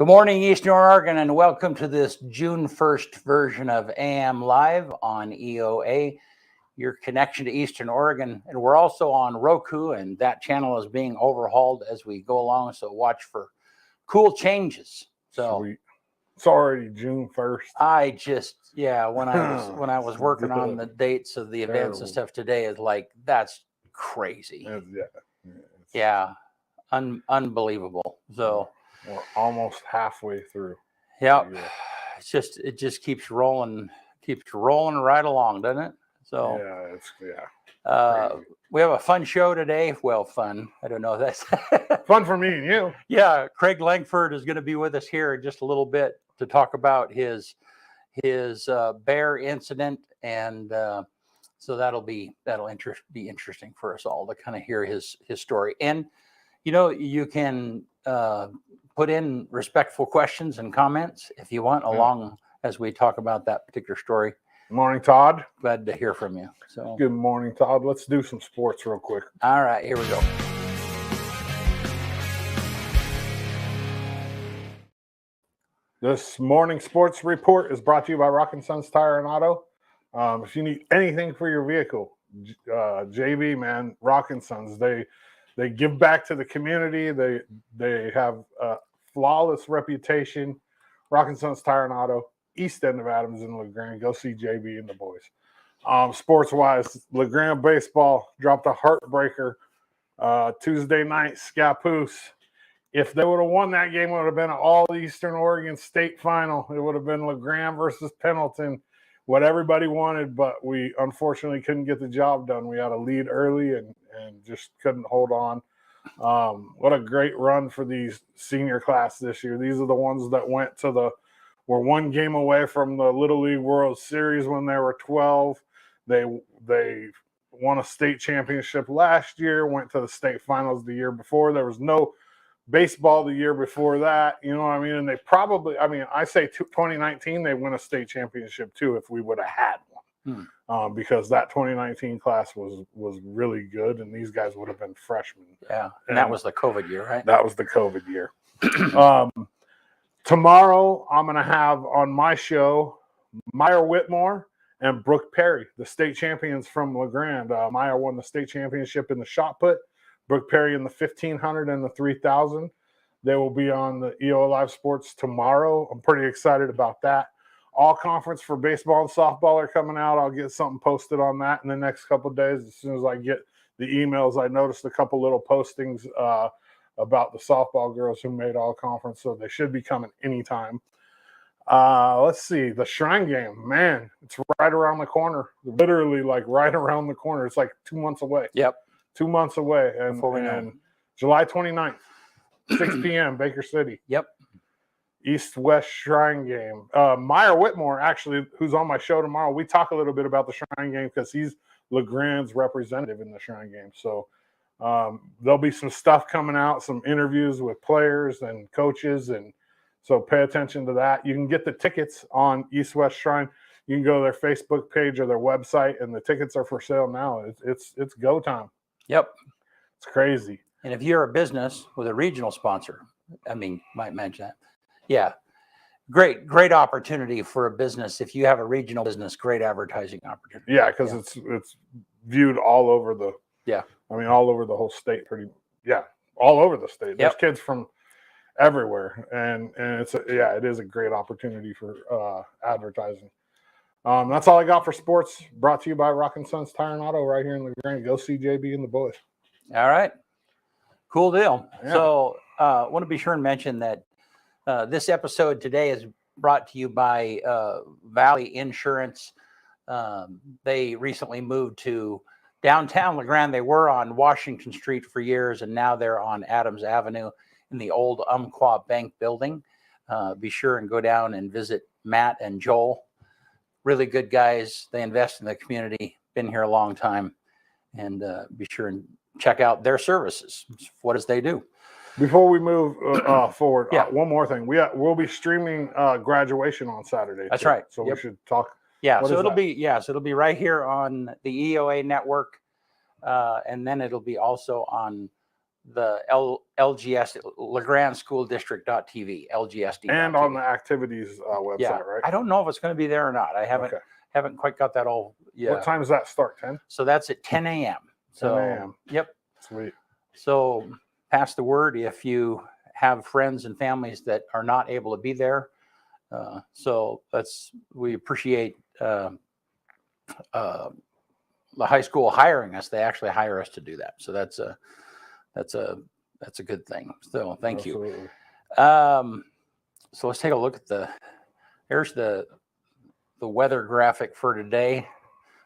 Good morning, Eastern Oregon, and welcome to this June 1st version of AM Live on EOA, your connection to Eastern Oregon. And we're also on Roku, and that channel is being overhauled as we go along, so watch for cool changes. So Sweet. It's already June 1st. When I was working on the dates of the events and stuff today, is like, that's crazy. Unbelievable. So we're almost halfway through. Yeah, it just keeps rolling right along, doesn't it? So we have a fun show today. Well, fun. I don't know if that's fun for me and you. Yeah, Craig Lankford is going to be with us here in just a little bit to talk about his bear incident, and so that'll be interesting for us all to kind of hear his story. And you can put in respectful questions and comments if you want, along as we talk about that particular story. Good morning, Todd. Glad to hear from you. So good morning, Todd. Let's do some sports real quick. All right, here we go. This morning sports report is brought to you by Rock & Sons Tire and Auto. If you need anything for your vehicle, JB, man, Rock & Sons, they give back to the community. They have a flawless reputation. Rock & Sons Tire and Auto, east end of Adams and LeGrand. Go see JB and the boys. Sports-wise, LeGrand baseball dropped a heartbreaker Tuesday night, Scappoose. If they would have won that game, it would have been an all-Eastern Oregon state final. It would have been LeGrand versus Pendleton, what everybody wanted, but we unfortunately couldn't get the job done. We had a lead early and just couldn't hold on. What a great run for these senior class this year. These are the ones that were one game away from the Little League World Series when they were 12. They won a state championship last year, went to the state finals the year before. There was no baseball the year before that, you know what I mean? And I say 2019, they win a state championship too if we would have had one. Because that 2019 class was really good, and these guys would have been freshmen. Yeah, and that was the COVID year, right? That was the COVID year. Tomorrow, I'm going to have on my show Meyer Whitmore and Brooke Perry, the state champions from LeGrand. Meyer won the state championship in the shot put. Brooke Perry in the 1,500 and the 3,000. They will be on the EO Live Sports tomorrow. I'm pretty excited about that. All conference for baseball and softball are coming out. I'll get something posted on that in the next couple of days. As soon as I get the emails, I noticed a couple little postings about the softball girls who made all conference, so they should be coming anytime. Let's see. The Shrine Game, man, it's right around the corner. Literally, like right around the corner. It's like 2 months away. Yep. 2 months away. And July 29th, 6 p.m., Baker City. Yep. East-West Shrine Game. Meyer Whitmore, actually, who's on my show tomorrow, we talk a little bit about the Shrine Game because he's LeGrand's representative in the Shrine Game. So there'll be some stuff coming out, some interviews with players and coaches, and so pay attention to that. You can get the tickets on East-West Shrine. You can go to their Facebook page or their website, and the tickets are for sale now. It's go time. Yep. It's crazy. And if you're a business with a regional sponsor, might mention that. Yeah. Great opportunity for a business. If you have a regional business, great advertising opportunity. Yeah, because it's viewed all over all over the whole state all over the state. There's kids from everywhere, and it is a great opportunity for advertising. That's all I got for sports. Brought to you by Rock & Sons Tire and Auto right here in LeGrand. Go see JB and the boys. All right. Cool deal. Yeah. So I want to be sure and mention that this episode today is brought to you by Valley Insurance. They recently moved to downtown LeGrand. They were on Washington Street for years, and now they're on Adams Avenue in the old Umpqua Bank building. Be sure and go down and visit Matt and Joel. Really good guys. They invest in the community. Been here a long time. And be sure and check out their services. What does they do? Before we move forward, one more thing. We'll be streaming graduation on Saturday. That's right. So we should talk. Yeah. So it'll be right here on the EOA network, and then it'll be also on LGS LeGrand School District.tv, LGSD. And on the activities website, yeah, right? I don't know if it's going to be there or not. I haven't quite got that all. Yeah. What time does that start? 10. So that's at 10 a.m. 10 So a.m. Yep. Sweet. So pass the word if you have friends and families that are not able to be there. So we appreciate the high school hiring us. They actually hire us to do that. So that's a good thing. So thank you. So let's take a look at there's the weather graphic for today.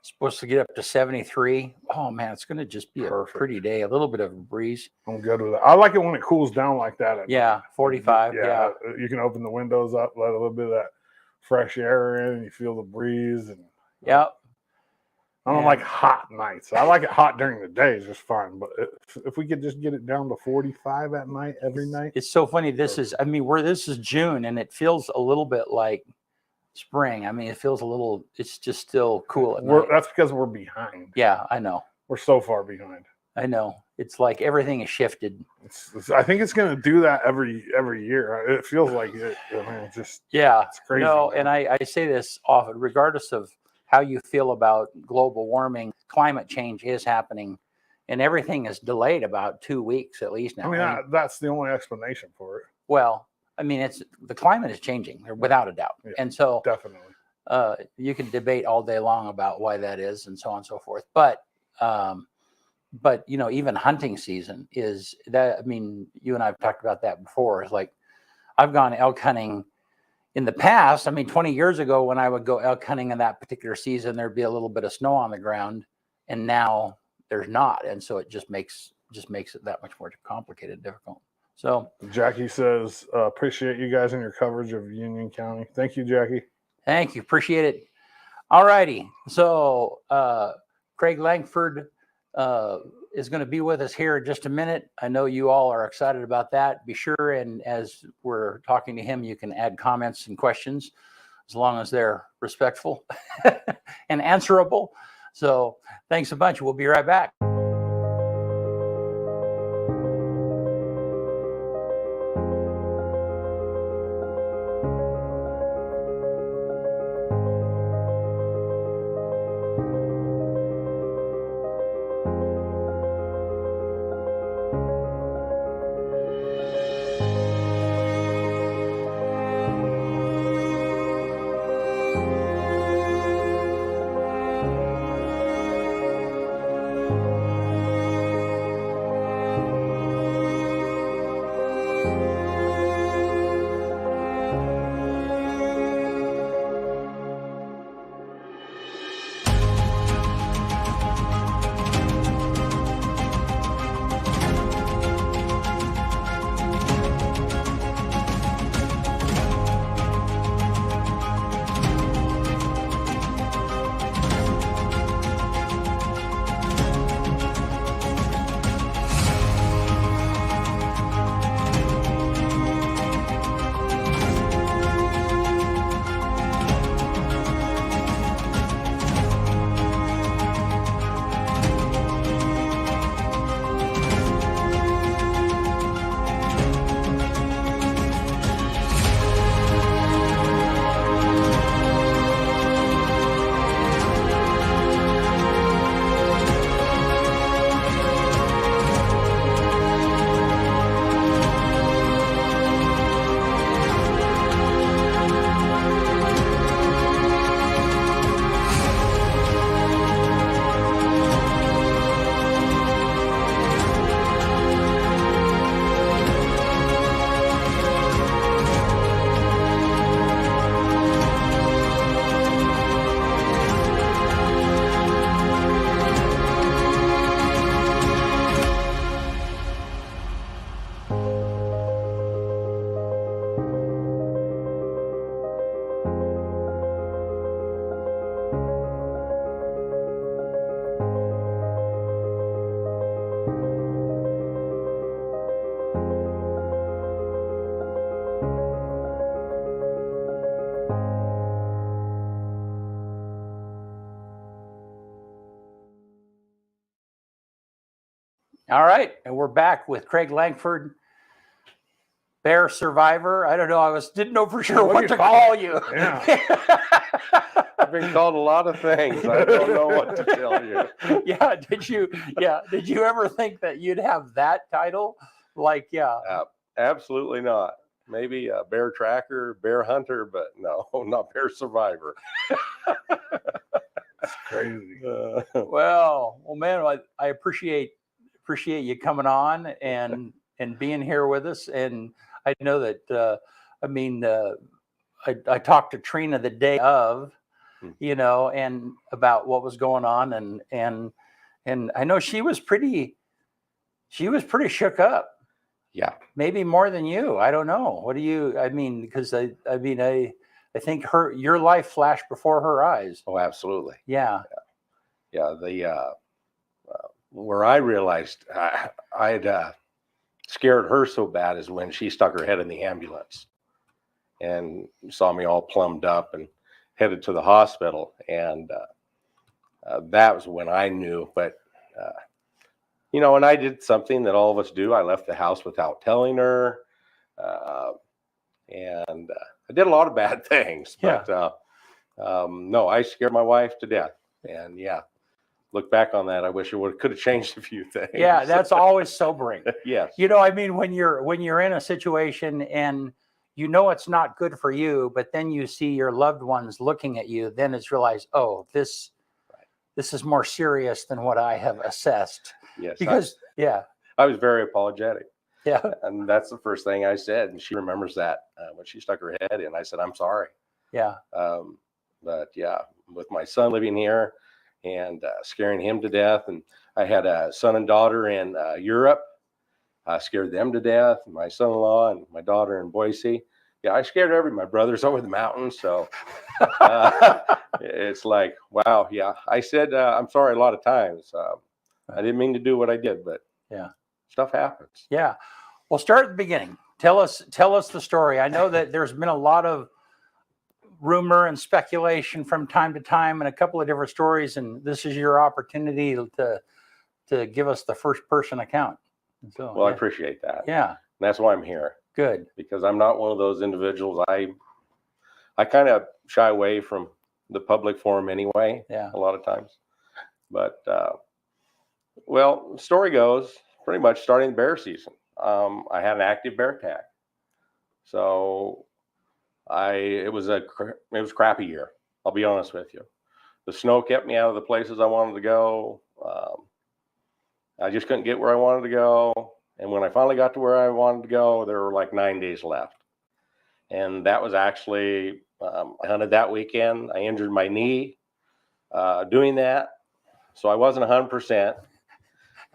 Supposed to get up to 73. Oh man, it's going to just be a pretty day. A little bit of a breeze. I'm good with it. I like it when it cools down like that. At night. 45. Yeah, you can open the windows up, let a little bit of that fresh air in, and you feel the breeze. And yeah, I don't like hot nights. I like it hot during the day, it's just fine. But if we could just get it down to 45 at night every night, it's so funny. This is June, and it feels a little bit like spring. I mean, it feels it's just still cool at night. That's because we're behind. Yeah, I know. We're so far behind. I know. It's like everything is shifted. I think it's going to do that every year. It feels like it. I mean, it's crazy. No, and I say this often, regardless of how you feel about global warming, climate change is happening, and everything is delayed about 2 weeks at least now. I mean, that's the only explanation for it. Well, I mean, the climate is changing without a doubt. Yeah, and so definitely, you can debate all day long about why that is and so on and so forth. But even hunting season is that. I mean, you and I have talked about that before. It's like I've gone elk hunting in the past. I mean, 20 years ago, when I would go elk hunting in that particular season, there'd be a little bit of snow on the ground, and now there's not. And so it just makes it that much more complicated, difficult. So Jackie says, appreciate you guys and your coverage of Union County. Thank you, Jackie. Thank you. Appreciate it. All righty. So Craig Lankford is going to be with us here in just a minute. I know you all are excited about that. Be sure, and as we're talking to him, you can add comments and questions as long as they're respectful and answerable. So thanks a bunch. We'll be right back. All right. right, and we're back with Craig Lankford, bear survivor. I don't know. Didn't know for sure what to call you. Yeah. I've been called a lot of things. I don't know what to tell you. Yeah. Did you ever think that you'd have that title? Like, yeah. Absolutely not. Maybe a bear tracker, bear hunter, but no, not bear survivor. Crazy. Well, man, I appreciate you coming on and being here with us. And I know that I talked to Trina the day of, and about what was going on, and I know she was pretty shook up. Yeah, maybe more than you. I don't know. What do you? I mean, because I think your life flashed before her eyes. Oh, absolutely. Yeah. The where I realized I had scared her so bad is when she stuck her head in the ambulance and saw me all plumbed up and headed to the hospital, and that was when I knew. But and I did something that all of us do. I left the house without telling her, and I did a lot of bad things. But no, I scared my wife to death, and look back on that, I wish I could have changed a few things. Yeah, that's always sobering. Yes. I mean, when you're in a situation and it's not good for you, but then you see your loved ones looking at you, then it's realized, oh, this is more serious than what I have assessed. Yes. Because I was very apologetic. Yeah. And that's the first thing I said, and she remembers that when she stuck her head in. I said, I'm sorry. Yeah. But with my son living here and scaring him to death, and I had a son and daughter in Europe. I scared them to death. My son-in-law and my daughter in Boise. Yeah, I scared my brother's over the mountains. So it's like, wow. Yeah, I said I'm sorry a lot of times. I didn't mean to do what I did, but stuff happens. Yeah. Well, start at the beginning. Tell us the story. I know that there's been a lot of rumor and speculation from time to time and a couple of different stories, and this is your opportunity to give us the first person account. So, well, I appreciate that. Yeah. And that's why I'm here. Good. Because I'm not one of those individuals. I kind of shy away from the public forum anyway. Yeah. A lot of times. But well, the story goes pretty much starting the bear season. I had an active bear tag, so it was a crappy year. I'll be honest with you. The snow kept me out of the places I wanted to go. I just couldn't get where I wanted to go. And when I finally got to where I wanted to go, there were like 9 days left. And that was actually, I hunted that weekend. I injured my knee doing that. So I wasn't 100%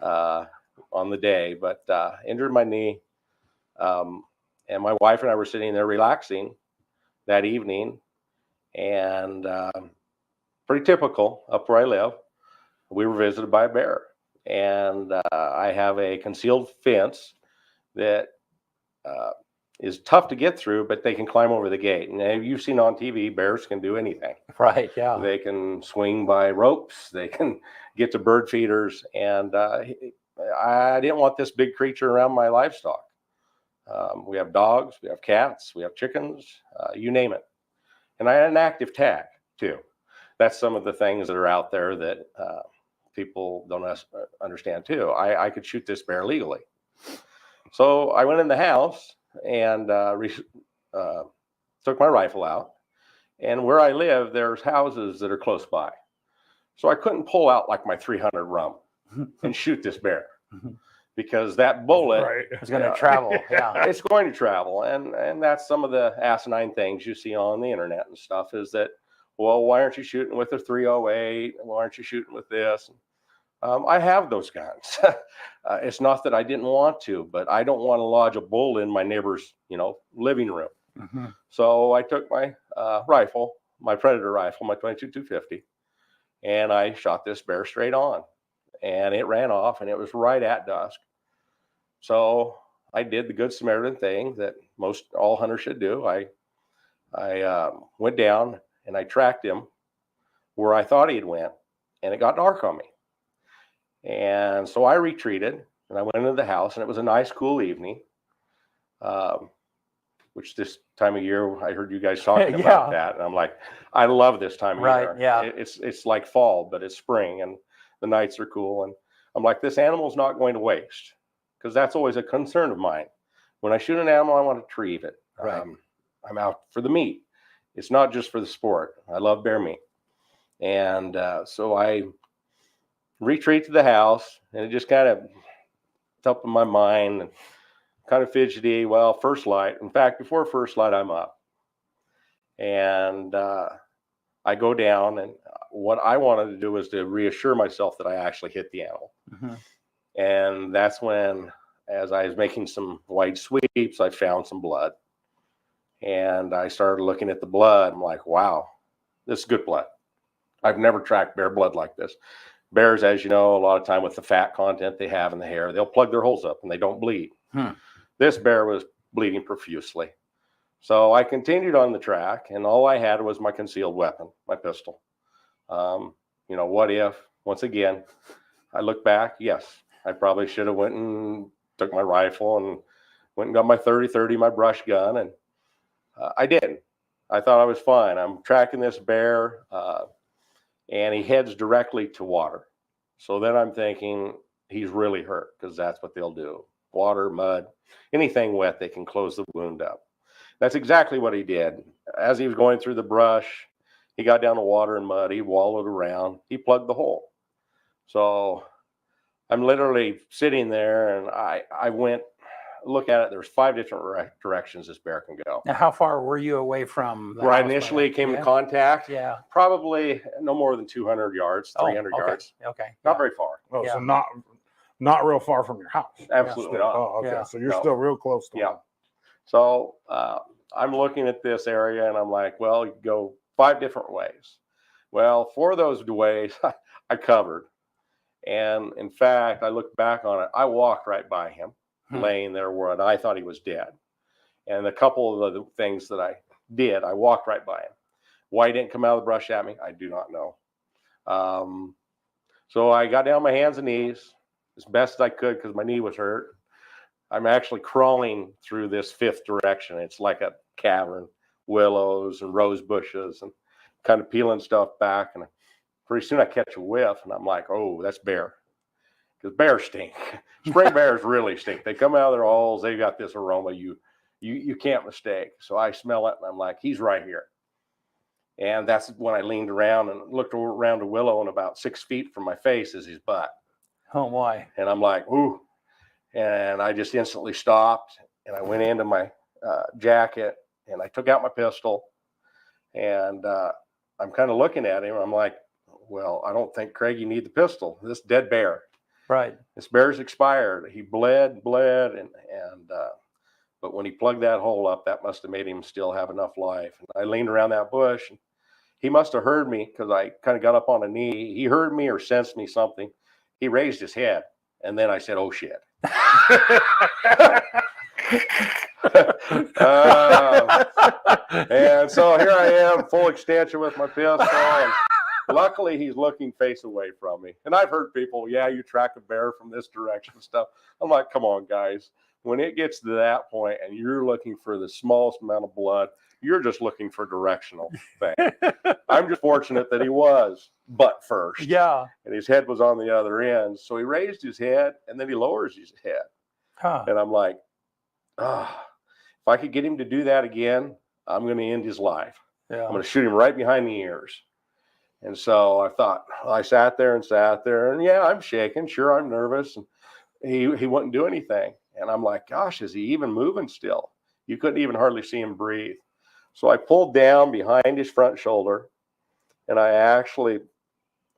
on the day, but injured my knee. And my wife and I were sitting there relaxing that evening. And pretty typical up where I live, we were visited by a bear. And I have a concealed fence that is tough to get through, but they can climb over the gate. And you've seen on TV, bears can do anything. Right, yeah. They can swing by ropes. They can get to bird feeders. And I didn't want this big creature around my livestock. We have dogs, we have cats, we have chickens, you name it. And I had an active tag, too. That's some of the things that are out there that people don't understand too. I could shoot this bear legally. So I went in the house and took my rifle out. And where I live, there's houses that are close by. So I couldn't pull out like my 300 rum and shoot this bear because that bullet is going to travel. Yeah, it's going to travel. And that's some of the asinine things you see on the internet and stuff is that, well, why aren't you shooting with a 308? Why aren't you shooting with this? I have those guns. It's not that I didn't want to, but I don't want to lodge a bull in my neighbor's, living room. Mm-hmm. So I took my rifle, my Predator rifle, my 22-250, and I shot this bear straight on. And it ran off, and it was right at dusk. So I did the Good Samaritan thing that all hunters should do. I went down and I tracked him where I thought he'd went, and it got dark on me. And so I retreated and I went into the house, and it was a nice, cool evening. Which this time of year, I heard you guys talking about that, and I'm like, I love this time of year. Yeah. It's like fall, but it's spring, and the nights are cool. And I'm like, this animal's not going to waste, because that's always a concern of mine. When I shoot an animal, I want to retrieve it. Right. I'm out for the meat. It's not just for the sport. I love bear meat. And so I retreat to the house, and it just kind of up in my mind, and kind of fidgety. Well, first light. In fact, before first light, I'm up. And I go down, and what I wanted to do was to reassure myself that I actually hit the animal. Mm-hmm. And that's when, as I was making some wide sweeps, I found some blood. And I started looking at the blood. I'm like, wow, this is good blood. I've never tracked bear blood like this. Bears, as you know, a lot of time with the fat content they have in the hair, they'll plug their holes up and they don't bleed. This bear was bleeding profusely. So I continued on the track, and all I had was my concealed weapon, my pistol. What if, once again, I look back, yes, I probably should have went and took my rifle and went and got my 30-30, my brush gun, and I didn't. I thought I was fine. I'm tracking this bear, and he heads directly to water. So then I'm thinking he's really hurt, because that's what they'll do. Water, mud, anything wet, they can close the wound up. That's exactly what he did. As he was going through the brush, he got down to water and mud. He wallowed around. He plugged the hole. So I'm literally sitting there, and I went, look at it. There's 5 different directions this bear can go. Now, how far were you away from the Where I house initially by came in contact? Yeah. Probably no more than 200 yards, 300 okay. yards. Okay. Not very far. Oh, Yeah. so not real far from your house. Absolutely not. Oh, okay. Yeah. So you're No. still real close to Yeah. him. So I'm looking at this area, and I'm like, well, you go 5 different ways. Well, 4 of those ways I covered. And in fact, I looked back on it. I walked right by him, laying there where I thought he was dead. And a couple of the things that I did, I walked right by him. Why he didn't come out of the brush at me, I do not know. So I got down on my hands and knees as best as I could, because my knee was hurt. I'm actually crawling through this 5th direction. It's like a cavern, willows and rose bushes, and kind of peeling stuff back. And pretty soon I catch a whiff, and I'm like, oh, that's bear. Because bears stink. Spring bears really stink. They come out of their holes. They've got this aroma you can't mistake. So I smell it, and I'm like, he's right here. And that's when I leaned around and looked around a willow, and about 6 feet from my face is his butt. Oh, boy. And I'm like, ooh. And I just instantly stopped, and I went into my jacket, and I took out my pistol, and I'm kind of looking at him. I'm like, well, I don't think, Craig, you need the pistol. This dead bear. Right. This bear's expired. He bled, and but when he plugged that hole up, that must have made him still have enough life. And I leaned around that bush, and he must have heard me, because I kind of got up on a knee. He heard me or sensed me something. He raised his head, and then I said, oh, shit. And so here I am, full extension with my pistol. And luckily, he's looking face away from me. And I've heard people, yeah, you track a bear from this direction and stuff. I'm like, come on, guys. When it gets to that point and you're looking for the smallest amount of blood, you're just looking for directional thing. I'm just fortunate that he was butt first. Yeah. And his head was on the other end. So he raised his head, and then he lowers his head. And I'm like, if I could get him to do that again, I'm going to end his life. Yeah. I'm going to shoot him right behind the ears. And so I thought, I sat there, and yeah, I'm shaking. Sure, I'm nervous. And he wouldn't do anything. And I'm like, gosh, is he even moving still? You couldn't even hardly see him breathe. So I pulled down behind his front shoulder, and I actually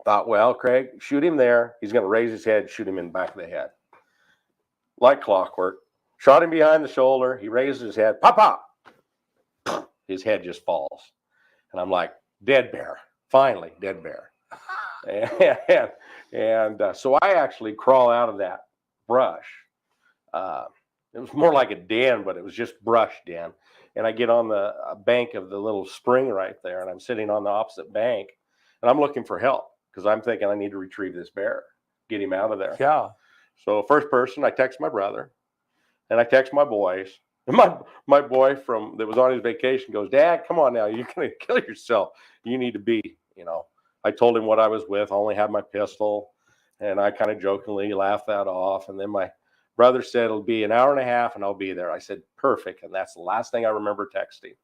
thought, well, Craig, shoot him there. He's going to raise his head, shoot him in the back of the head. Like clockwork. Shot him behind the shoulder. He raises his head. Pop, pop. His head just falls. And I'm like, dead bear. Finally, dead bear. And so I actually crawl out of that brush. It was more like a den, but it was just brush den. And I get on the bank of the little spring right there, and I'm sitting on the opposite bank, and I'm looking for help, because I'm thinking I need to retrieve this bear, get him out of there. Yeah. So first person, I text my brother, and I text my boys. And my boy that was on his vacation goes, Dad, come on now, you're gonna kill yourself. You need to be, I told him what I was with. I only had my pistol, and I kind of jokingly laughed that off. And then my brother said it'll be an hour and a half, and I'll be there. I said perfect, and that's the last thing I remember texting.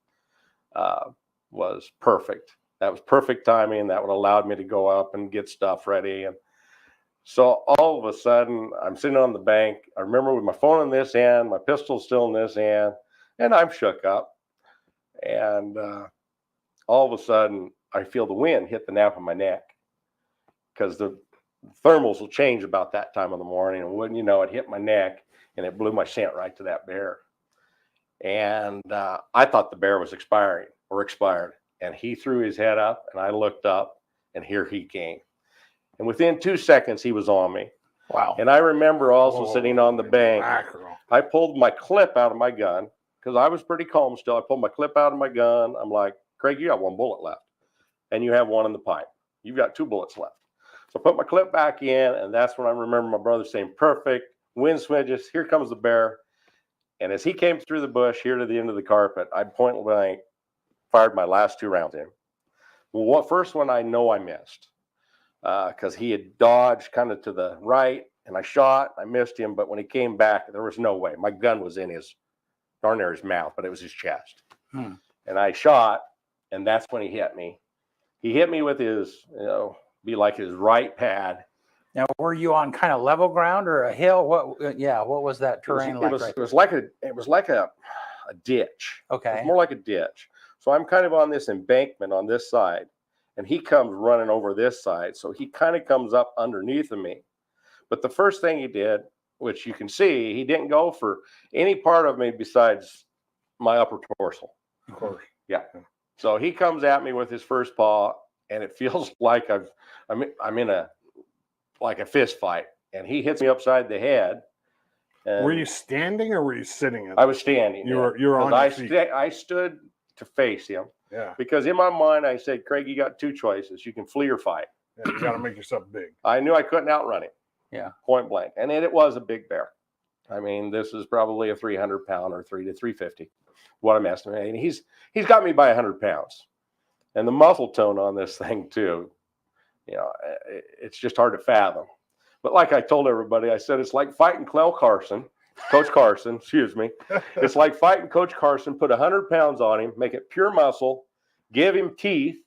Was perfect. That was perfect timing. That would allowed me to go up and get stuff ready. And so all of a sudden, I'm sitting on the bank. I remember with my phone in this hand, my pistol's still in this hand, and I'm shook up. And all of a sudden, I feel the wind hit the nape of my neck, because the thermals will change about that time of the morning. And wouldn't you know, it hit my neck, and it blew my scent right to that bear. And I thought the bear was expired. And he threw his head up, and I looked up, and here he came. And within 2 seconds, he was on me. Wow. And I remember also sitting on the bank. Mackerel. I pulled my clip out of my gun, because I was pretty calm still. I pulled my clip out of my gun. I'm like, Craig, you got 1 bullet left, and you have 1 in the pipe. You've got 2 bullets left. So I put my clip back in, and that's when I remember my brother saying, perfect, wind switches, here comes the bear. And as he came through the bush here to the end of the carpet, I point blank fired my last 2 rounds in. Well, first one I know I missed, because he had dodged kind of to the right, and I shot. I missed him, but when he came back, there was no way. My gun was in his, darn near his mouth, but it was his chest. And I shot, and that's when he hit me. He hit me with his, be like his right pad. Now, were you on kind of level ground or a hill? What was that terrain like? It was like a ditch. Okay. It was more like a ditch. So I'm kind of on this embankment on this side, and he comes running over this side. So he kind of comes up underneath of me. But the first thing he did, which you can see, he didn't go for any part of me besides my upper torso. Of course. Yeah. So he comes at me with his first paw, and it feels like I'm in a fist fight, and he hits me upside the head. Were you standing or were you sitting? I was standing. You were on your feet. I stood to face him. Yeah. Because in my mind, I said, Craig, you got 2 choices. You can flee or fight. Yeah, you got to make yourself big. I knew I couldn't outrun him. Yeah. Point blank. And it was a big bear. I mean, this is probably a 300-pound or 3 to 350, what I'm estimating. He's got me by 100 pounds. And the muscle tone on this thing, too, it's just hard to fathom. But like I told everybody, I said, it's like fighting Coach Carson, excuse me. It's like fighting Coach Carson, put 100 pounds on him, make it pure muscle, give him teeth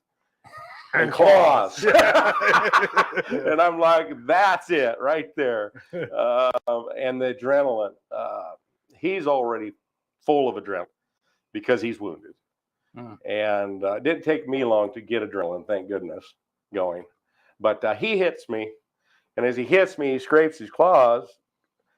and claws. And I'm like, that's it right there. And the adrenaline, he's already full of adrenaline because he's wounded. And it didn't take me long to get adrenaline, thank goodness, going. But he hits me. And as he hits me, he scrapes his claws.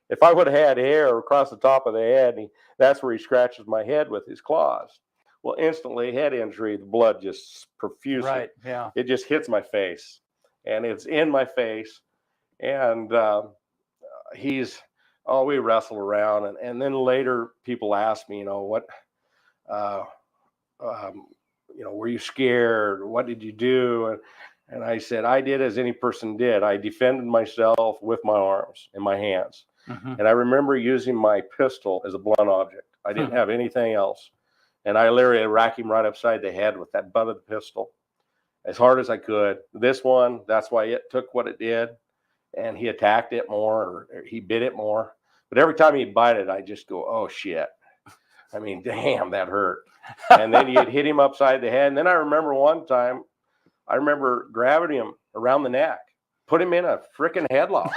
If I would have had hair across the top of the head, that's where he scratches my head with his claws. Well, instantly, head injury, the blood just profusely. Right, yeah. It just hits my face, and it's in my face. And we wrestle around. And then later, people ask me, were you scared? What did you do? And I said, I did as any person did. I defended myself with my arms and my hands. And I remember using my pistol as a blunt object. I didn't have anything else. And I literally racked him right upside the head with that butt of the pistol as hard as I could. This one, that's why it took what it did. And he attacked it more, or he bit it more. But every time he'd bite it, I just go, oh, shit. I mean, damn, that hurt. And then you'd hit him upside the head. And then I remember one time, grabbing him around the neck, put him in a freaking headlock.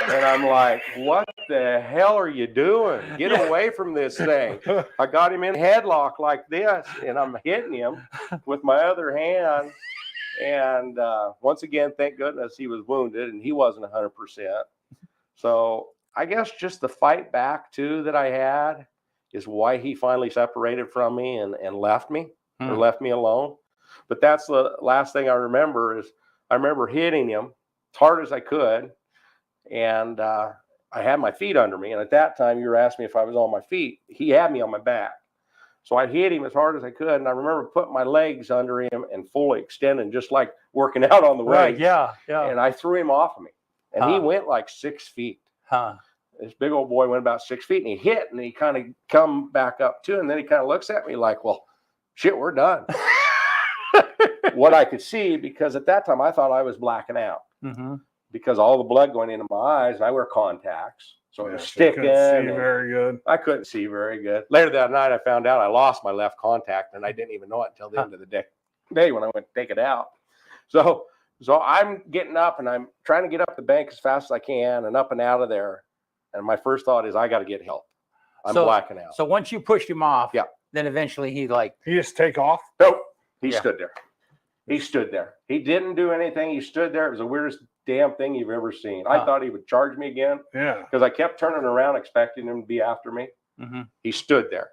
And I'm like, what the hell are you doing? Get away from this thing. I got him in a headlock like this, and I'm hitting him with my other hand. And once again, thank goodness he was wounded and he wasn't 100%. So I guess just the fight back, too, that I had is why he finally separated from me and left me or left me alone. But that's the last thing I remember is I remember hitting him as hard as I could. And I had my feet under me. And at that time, you were asking me if I was on my feet. He had me on my back. So I hit him as hard as I could. And I remember putting my legs under him and fully extending, just like working out on the Right, weights. yeah. And I threw him off of me. And he went like 6 feet. Huh. This big old boy went about 6 feet, and he hit, and he kind of come back up too, and then he kind of looks at me like, well, shit, we're done. What I could see, because at that time I thought I was blacking out because all the blood going into my eyes, and I wear contacts, so it was sticking. Couldn't see very good. I couldn't see very good. Later that night, I found out I lost my left contact, and I didn't even know it until the end of the day when I went to take it out. So I'm getting up, and I'm trying to get up the bank as fast as I can, and up and out of there. And my first thought is, I got to get help. I'm blacking out. So once you pushed him off, Yeah. then eventually he just take off? Nope. He stood there. He stood there. He didn't do anything. He stood there. It was the weirdest damn thing you've ever seen. I thought he would charge me again. Yeah. Because I kept turning around expecting him to be after me. He stood there.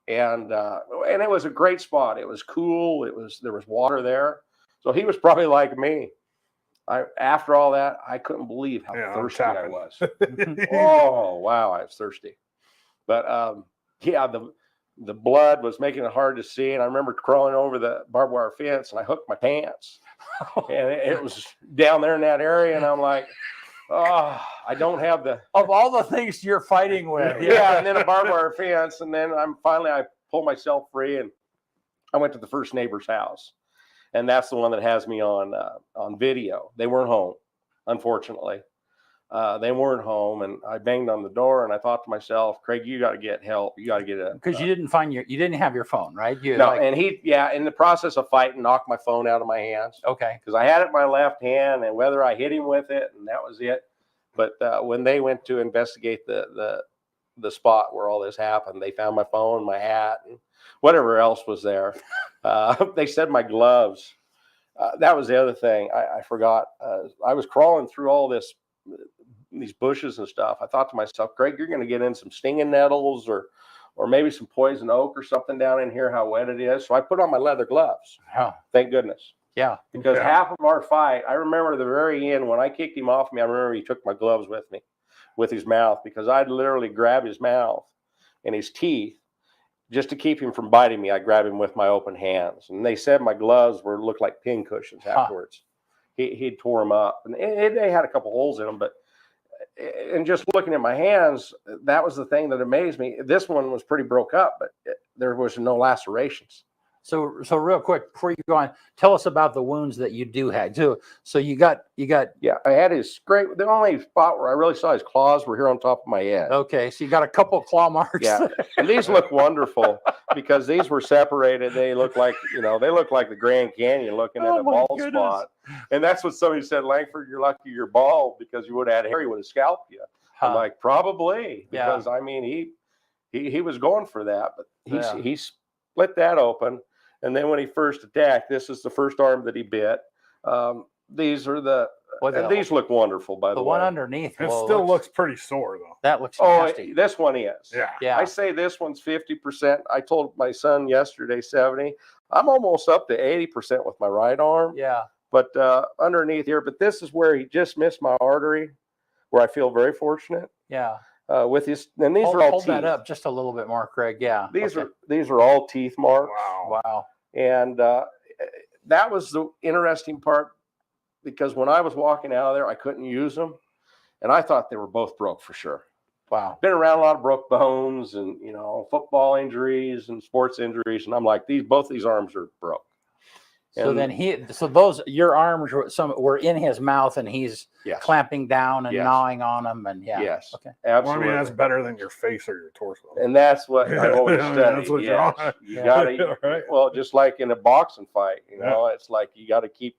And it was a great spot. It was cool. There was water there. So he was probably like me. After all that, I couldn't believe how thirsty I was. Oh, wow, I was thirsty. But the blood was making it hard to see. And I remember crawling over the barbed wire fence, and I hooked my pants. And it was down there in that area. And I'm like, oh, I don't have the... Of all the things you're fighting with. Yeah, and then a barbed wire fence. And then I pulled myself free, and I went to the first neighbor's house. And that's the one that has me on video. They weren't home, unfortunately. They weren't home, and I banged on the door, and I thought to myself, Craig, you got to get help. You got to get because you didn't have your phone, right? And he, in the process of fighting, knocked my phone out of my hands. Okay. Because I had it in my left hand, and whether I hit him with it, and that was it. But when they went to investigate the spot where all this happened, they found my phone, my hat, and whatever else was there. They said my gloves. That was the other thing I forgot. I was crawling through all these bushes and stuff. I thought to myself, Greg, you're going to get in some stinging nettles or maybe some poison oak or something down in here, how wet it is. So I put on my leather gloves. Oh. Thank goodness. Yeah. Because half of our fight, I remember the very end when I kicked him off me, I remember he took my gloves with his mouth, because I'd literally grab his mouth and his teeth. Just to keep him from biting me, I grabbed him with my open hands. And they said my gloves looked like pin cushions afterwards. He tore them up. And they had a couple holes in them. And just looking at my hands, that was the thing that amazed me. This one was pretty broke up, but there was no lacerations. So real quick, before you go on, tell us about the wounds that you do have. So you got. Yeah, I had the only spot where I really saw his claws were here on top of my head. Okay, so you got a couple claw marks. Yeah, and these look wonderful because these were separated. They look like the Grand Canyon looking at a bald spot. And that's what somebody said, Lankford, you're lucky you're bald, because you would have had hair, he would have scalped you. I'm like, probably, because I mean he was going for that, but he split that open. And then when he first attacked, this is the first arm that he bit. These look wonderful, by the way. The one underneath. It still looks pretty sore, though. That looks nasty. This one is. Yeah. I say this one's 50%. I told my son yesterday 70. I'm almost up to 80% with my right arm. Yeah. But underneath here, but this is where he just missed my artery, where I feel very fortunate. Yeah. With his, and these are all hold teeth. that up just a little bit more, Craig. Yeah. These are all teeth marks. Wow. And that was the interesting part, because when I was walking out of there, I couldn't use them, and I thought they were both broke for sure. Wow. Been around a lot of broke bones and football injuries and sports injuries, and I'm like, both these arms are broke. So And then your arms were in his mouth, and he's clamping down and gnawing on them, and yes, okay, absolutely. Well, I mean, that's better than your face or your torso. And that's what I've always studied. That's what you gotta, right? well, just like in a boxing fight, it's like you got to keep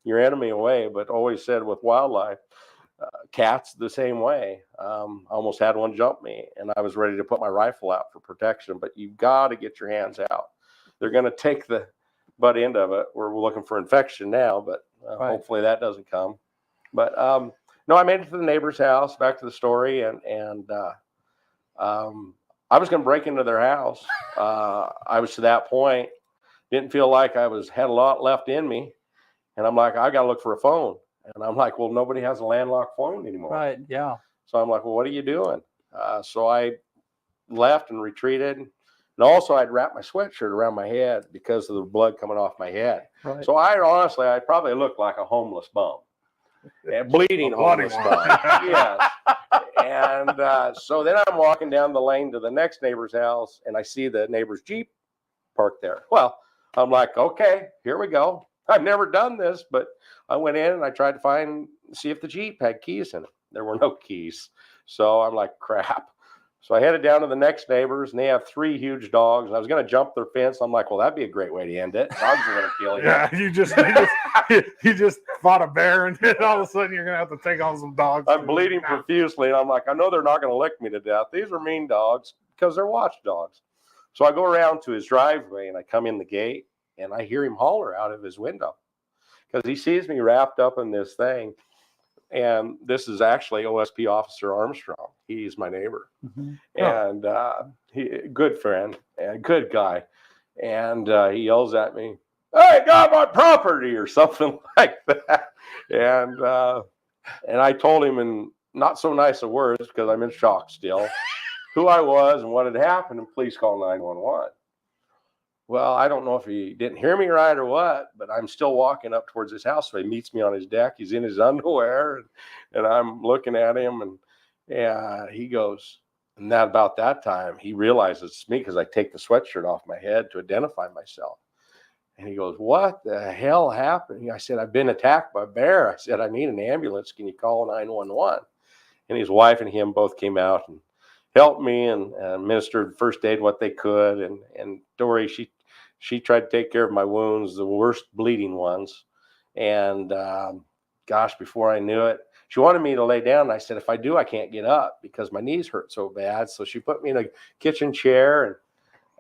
your enemy away. But always said with wildlife, cats the same way. I almost had one jump me, and I was ready to put my rifle out for protection. But you've got to get your hands out. They're going to take the butt end of it. We're looking for infection now, but hopefully that doesn't come. But no, I made it to the neighbor's house. Back to the story, and I was going to break into their house. I was to that point, didn't feel like I had a lot left in me, and I'm like, I got to look for a phone. And I'm like, well, nobody has a landlocked phone anymore. right, yeah. So I'm like, well, what are you doing? So I left and retreated. And also, I'd wrap my sweatshirt around my head because of the blood coming off my head. Right. So I probably looked like a homeless bum. and bleeding A bloody homeless one. dog. Yes. And so then I'm walking down the lane to the next neighbor's house, and I see the neighbor's Jeep parked there. Well, I'm like, okay, here we go. I've never done this, but I went in and I tried to see if the Jeep had keys in it. There were no keys. So I'm like, crap. So I headed down to the next neighbors, and they have 3 huge dogs. And I was going to jump their fence. I'm like, well, that'd be a great way to end it. Dogs are going to kill you. Yeah, you just fought a bear, and then all of a sudden you're going to have to take on some dogs. I'm bleeding profusely, and I'm like, I know they're not going to lick me to death. These are mean dogs because they're watchdogs. So I go around to his driveway, and I come in the gate, and I hear him holler out of his window because he sees me wrapped up in this thing. And this is actually OSP Officer Armstrong. He's my neighbor. Mm-hmm. And he good friend and good guy. And he yells at me, "Hey, got my property," or something like that. And I told him in not so nice of words, because I'm in shock still, who I was and what had happened, and please call 911. Well, I don't know if he didn't hear me right or what, but I'm still walking up towards his house. So he meets me on his deck. He's in his underwear, and I'm looking at him, and he goes, and about that time, he realizes it's me because I take the sweatshirt off my head to identify myself. And he goes, "What the hell happened?" I said, "I've been attacked by a bear." I said, "I need an ambulance. Can you call 911? And his wife and him both came out and helped me and administered first aid what they could. And Dory, she tried to take care of my wounds, the worst bleeding ones. And gosh, before I knew it, she wanted me to lay down. And I said, if I do, I can't get up because my knees hurt so bad. So she put me in a kitchen chair,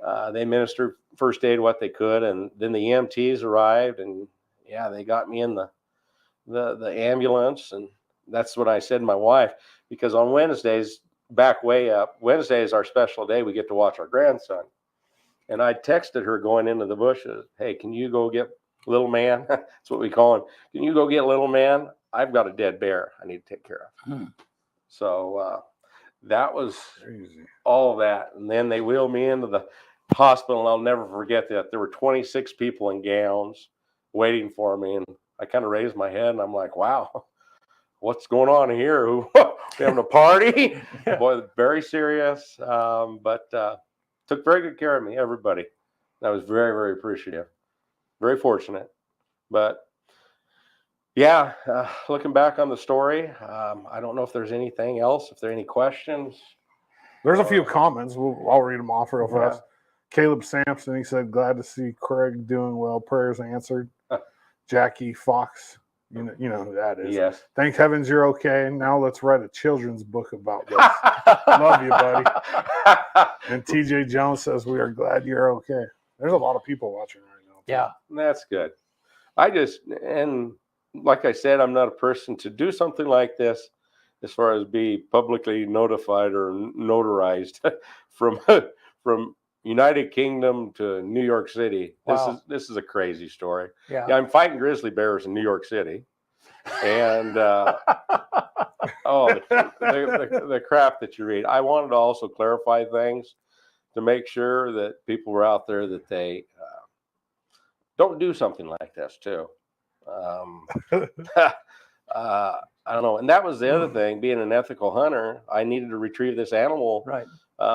and they administered first aid what they could. And then the EMTs arrived, and yeah, they got me in the ambulance. And that's what I said to my wife, because on Wednesdays, back way up, Wednesday is our special day. We get to watch our grandson. And I texted her going into the bushes, "Hey, can you go get little man?" That's what we call him. "Can you go get little man? I've got a dead bear I need to take care of." So that was Crazy. all of that. And then they wheeled me into the hospital, and I'll never forget that. There were 26 people in gowns waiting for me. And I kind of raised my head, and I'm like, wow, what's going on here? We having a party? Boy, very serious. But took very good care of me, everybody. I was very, very appreciative, very fortunate. But yeah, looking back on the story, I don't know if there's anything else, if there are any questions. There's a few comments. I'll read them off real fast. Caleb Sampson, he said, "Glad to see Craig doing well. Prayers answered." Jackie Fox, you know who that is. Yes. "Thank heavens you're okay. Now let's write a children's book about this." Love you, buddy. And TJ Jones says, "We are glad you're okay." There's a lot of people watching right now. Yeah. That's good. And like I said, I'm not a person to do something like this as far as be publicly notified or notarized from United Kingdom to New York City. Wow. This is a crazy story. Yeah. I'm fighting grizzly bears in New York City. And the crap that you read. I wanted to also clarify things to make sure that people were out there that they don't do something like this too. I don't know. And that was the other thing, being an ethical hunter, I needed to retrieve this animal. Right.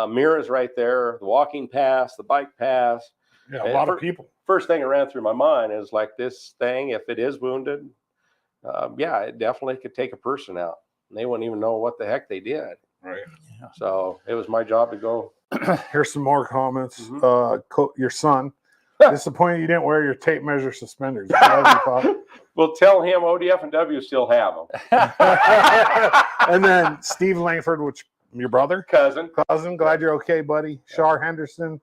Mirrors right there, the walking paths, the bike paths. Yeah, a lot of people. First thing that ran through my mind is like, this thing, if it is wounded, it definitely could take a person out. And they wouldn't even know what the heck they did. Right. Yeah. So it was my job to go. Here's some more comments. Your son, disappointed you didn't wear your tape measure suspenders. We'll tell him ODF and W still have them. And then Steve Lankford, which your brother? Cousin. Glad you're okay, buddy. Shar Henderson.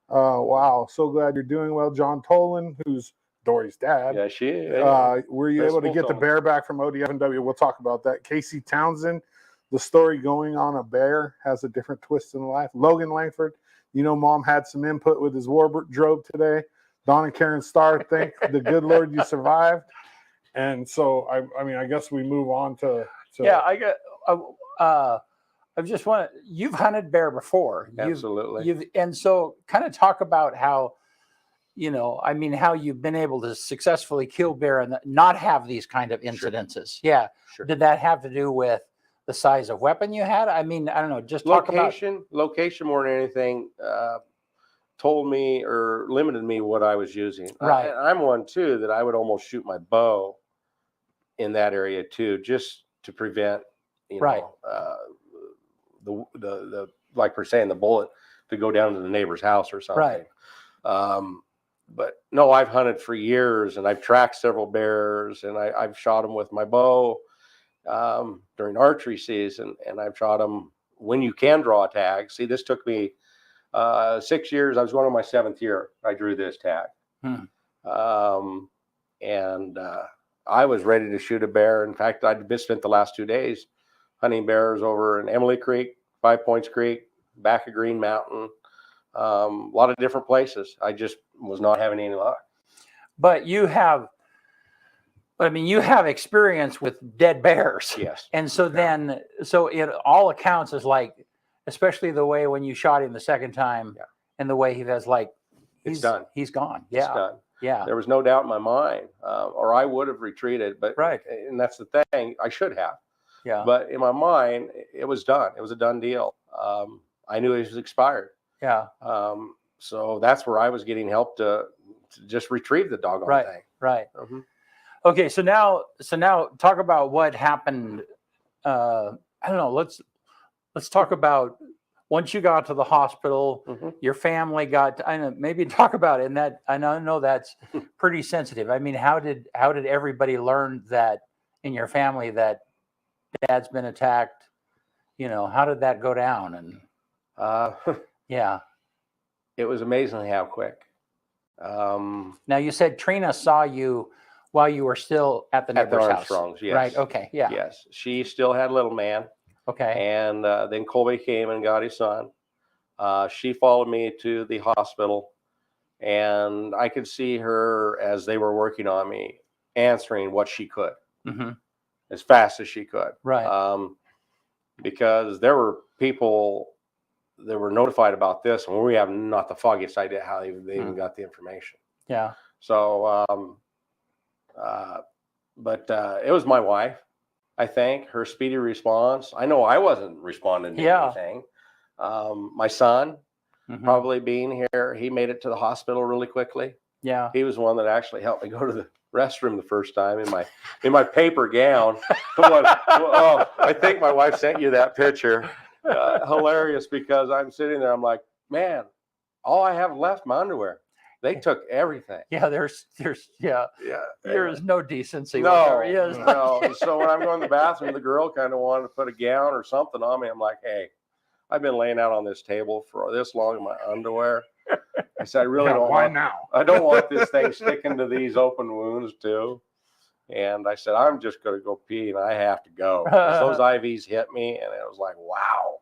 Wow, so glad you're doing well. John Tolan, who's Dory's dad. Yeah, she is. Were you able to get the bear back from ODF and W? We'll talk about that. Casey Townsend, the story going on a bear has a different twist in life. Logan Lankford, Mom had some input with his wardrobe today. Don and Karen Starr, thank the good Lord you survived. And so, I guess we move on to yeah, I just want to, you've hunted bear before. Absolutely. And so kind of talk about how, you know, I mean, how you've been able to successfully kill bear and not have these kind of incidences. Yeah. Sure. Did that have to do with the size of weapon you had? I mean, I don't know. Just talk about Location more than anything told me or limited me what I was using. Right. I'm one too that I would almost shoot my bow in that area too, just to prevent, you Right. know, the like we're saying, the bullet to go down to the neighbor's house or something. Right. But no, I've hunted for years and I've tracked several bears and I've shot them with my bow during archery season, and I've shot them when you can draw a tag. See, this took me 6 years. I was going on my 7th year. I drew this tag. And I was ready to shoot a bear. In fact, I'd just spent the last 2 days hunting bears over in Emily Creek, Five Points Creek, back of Green Mountain, a lot of different places. I just was not having any luck. But you have, I mean, you have experience with dead bears. Yes. And so then, so it all accounts is like, especially the way when you shot him the second time and the way he was like, It's done. He's gone. It's Yeah. done. Yeah. There was no doubt in my mind, or I would have retreated. But Right. and that's the thing. I should have. Yeah. But in my mind, it was done. It was a done deal. I knew it was expired. Yeah. So that's where I was getting help to just retrieve the doggone Right. thing. Right. Mhm. Okay. So now talk about what happened. I don't know. Let's talk about once you got to the hospital, your family got, I know, maybe talk about it. And that, I know that's pretty sensitive. I mean, how did everybody learn that in your family that dad's been attacked? You know, how did that go down? And yeah. It was amazingly how quick. Now you said Trina saw you while you were still at the neighbor's house. Armstrongs, yes. Right. Okay. Yeah. Yes. She still had little man. Okay. And then Colby came and got his son. She followed me to the hospital, and I could see her as they were working on me, answering what she could as fast as she could. Right. Because there were people that were notified about this, and we have not the foggiest idea how they even got the information. Yeah. So, but it was my wife. I think her speedy response. I know I wasn't responding to anything. My son, probably being here, he made it to the hospital really quickly. Yeah. He was the one that actually helped me go to the restroom the first time in my paper gown. I think my wife sent you that picture. Hilarious, because I'm sitting there. I'm like, man, all I have left my underwear. They took everything. Yeah, there's there is no decency. No. Yes. So when I'm going to the bathroom, the girl kind of wanted to put a gown or something on me. I'm like, hey, I've been laying out on this table for this long in my underwear. I said, I really don't why want. now? I don't want this thing sticking to these open wounds too. And I said, I'm just going to go pee, and I have to go. 'Cause those IVs hit me, and it was like, wow.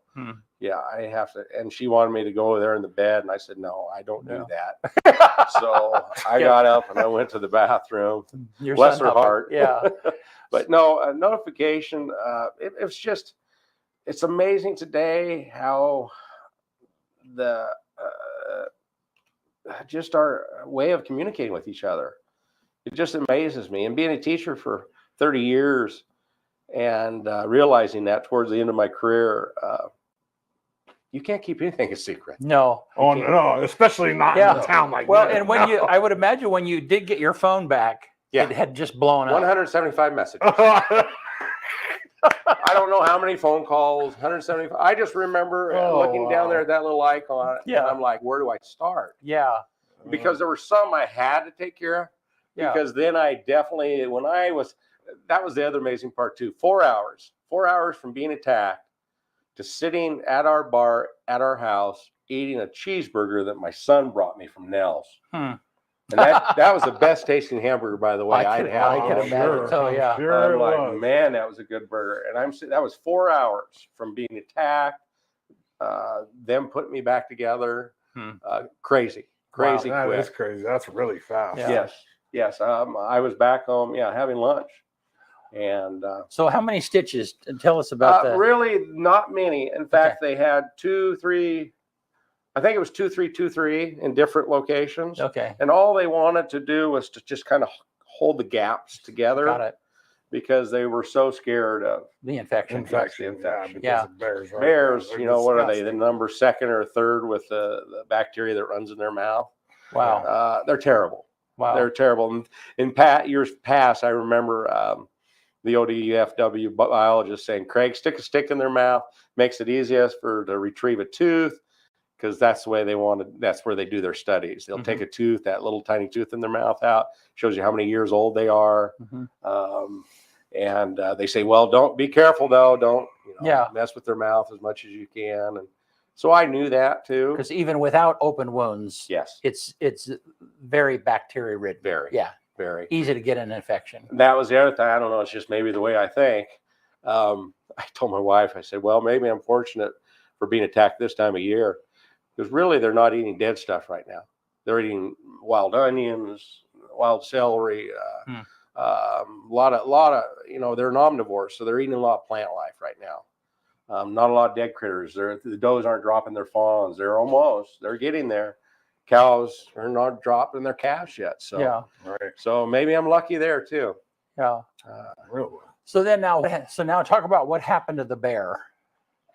Yeah, I have to. And she wanted me to go there in the bed, and I said, no, I don't do that. So I got up and I went to the bathroom. Bless her heart. Yeah. But no, a notification. It's just, it's amazing today how just our way of communicating with each other. It just amazes me. And being a teacher for 30 years and realizing that towards the end of my career, you can't keep anything a secret. No. Oh, no, especially not in a town like well, this. and when I would imagine when you did get your phone back, it had just blown up. 175 messages. I don't know how many phone calls, 175. I just remember looking down there at that little icon, and I'm like, where do I start? Yeah. Because there were some I had to take care of. Yeah. Because then I definitely, that was the other amazing part too. 4 hours from being attacked to sitting at our bar at our house eating a cheeseburger that my son brought me from Nell's. And that was the best tasting hamburger, by the way, I'd had. I can imagine. So yeah, I'm like, man, that was a good burger. And that was 4 hours from being attacked, them putting me back together. Crazy Wow, quick. that is crazy. That's really fast. Yeah. Yes. I was back home, having lunch. And so how many stitches? Tell us about that. Really not many. In fact, they had 2, 3 I think it was 2323 in different locations. Okay. And all they wanted to do was to just kind of hold the gaps together. Got it. Because they were so scared of The infection. Infection. Yeah, because Yeah. of bears. Right? bears. Yeah, You they're know, what are they? The disgusting. number second or third with the bacteria that runs in their mouth. Wow. They're terrible. Wow. They're terrible. And in years past, I remember the ODFW biologist saying, Craig, stick a stick in their mouth, makes it easiest to retrieve a tooth, because that's the way they wanted. That's where they do their studies. They'll take a tooth, that little tiny tooth in their mouth out, shows you how many years old they are. And they say, well, don't be careful though. Don't mess with their mouth as much as you can. And so I knew that too. Because even without open wounds, Yes, it's very bacteria ridden. very, Yeah. very Easy to get an infection. That was the other thing. I don't know. It's just maybe the way I think. I told my wife, I said, well, maybe I'm fortunate for being attacked this time of year, because really they're not eating dead stuff right now. They're eating wild onions, wild celery, a lot of, they're an omnivore, so they're eating a lot of plant life right now. Not a lot of dead critters. The does aren't dropping their fawns. They're getting there. Cows are not dropping their calves yet. So, Yeah. Right. so maybe I'm lucky there too. Yeah. Really. So now talk about what happened to the bear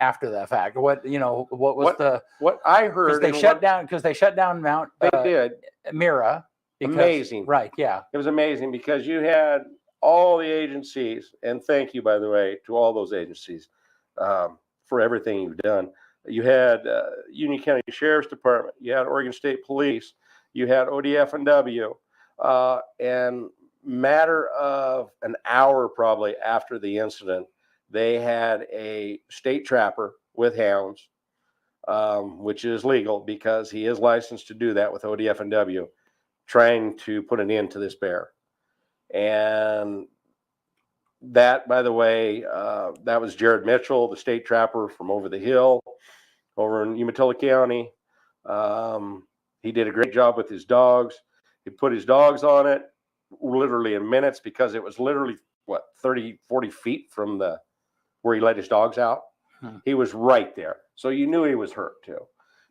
after that fact. What was what I heard? Because they shut down Mount. They did. Mira. Amazing. Right. Yeah. It was amazing because you had all the agencies, and thank you, by the way, to all those agencies for everything you've done. You had Union County Sheriff's Department, you had Oregon State Police, you had ODF&W, and matter of an hour probably after the incident, they had a state trapper with hounds, which is legal because he is licensed to do that with ODF&W, trying to put an end to this bear. And that, by the way, that was Jared Mitchell, the state trapper from over the hill, over in Umatilla County. He did a great job with his dogs. He put his dogs on it literally in minutes, because it was literally 30, 40 feet from where he let his dogs out. He was right there. So you knew he was hurt too.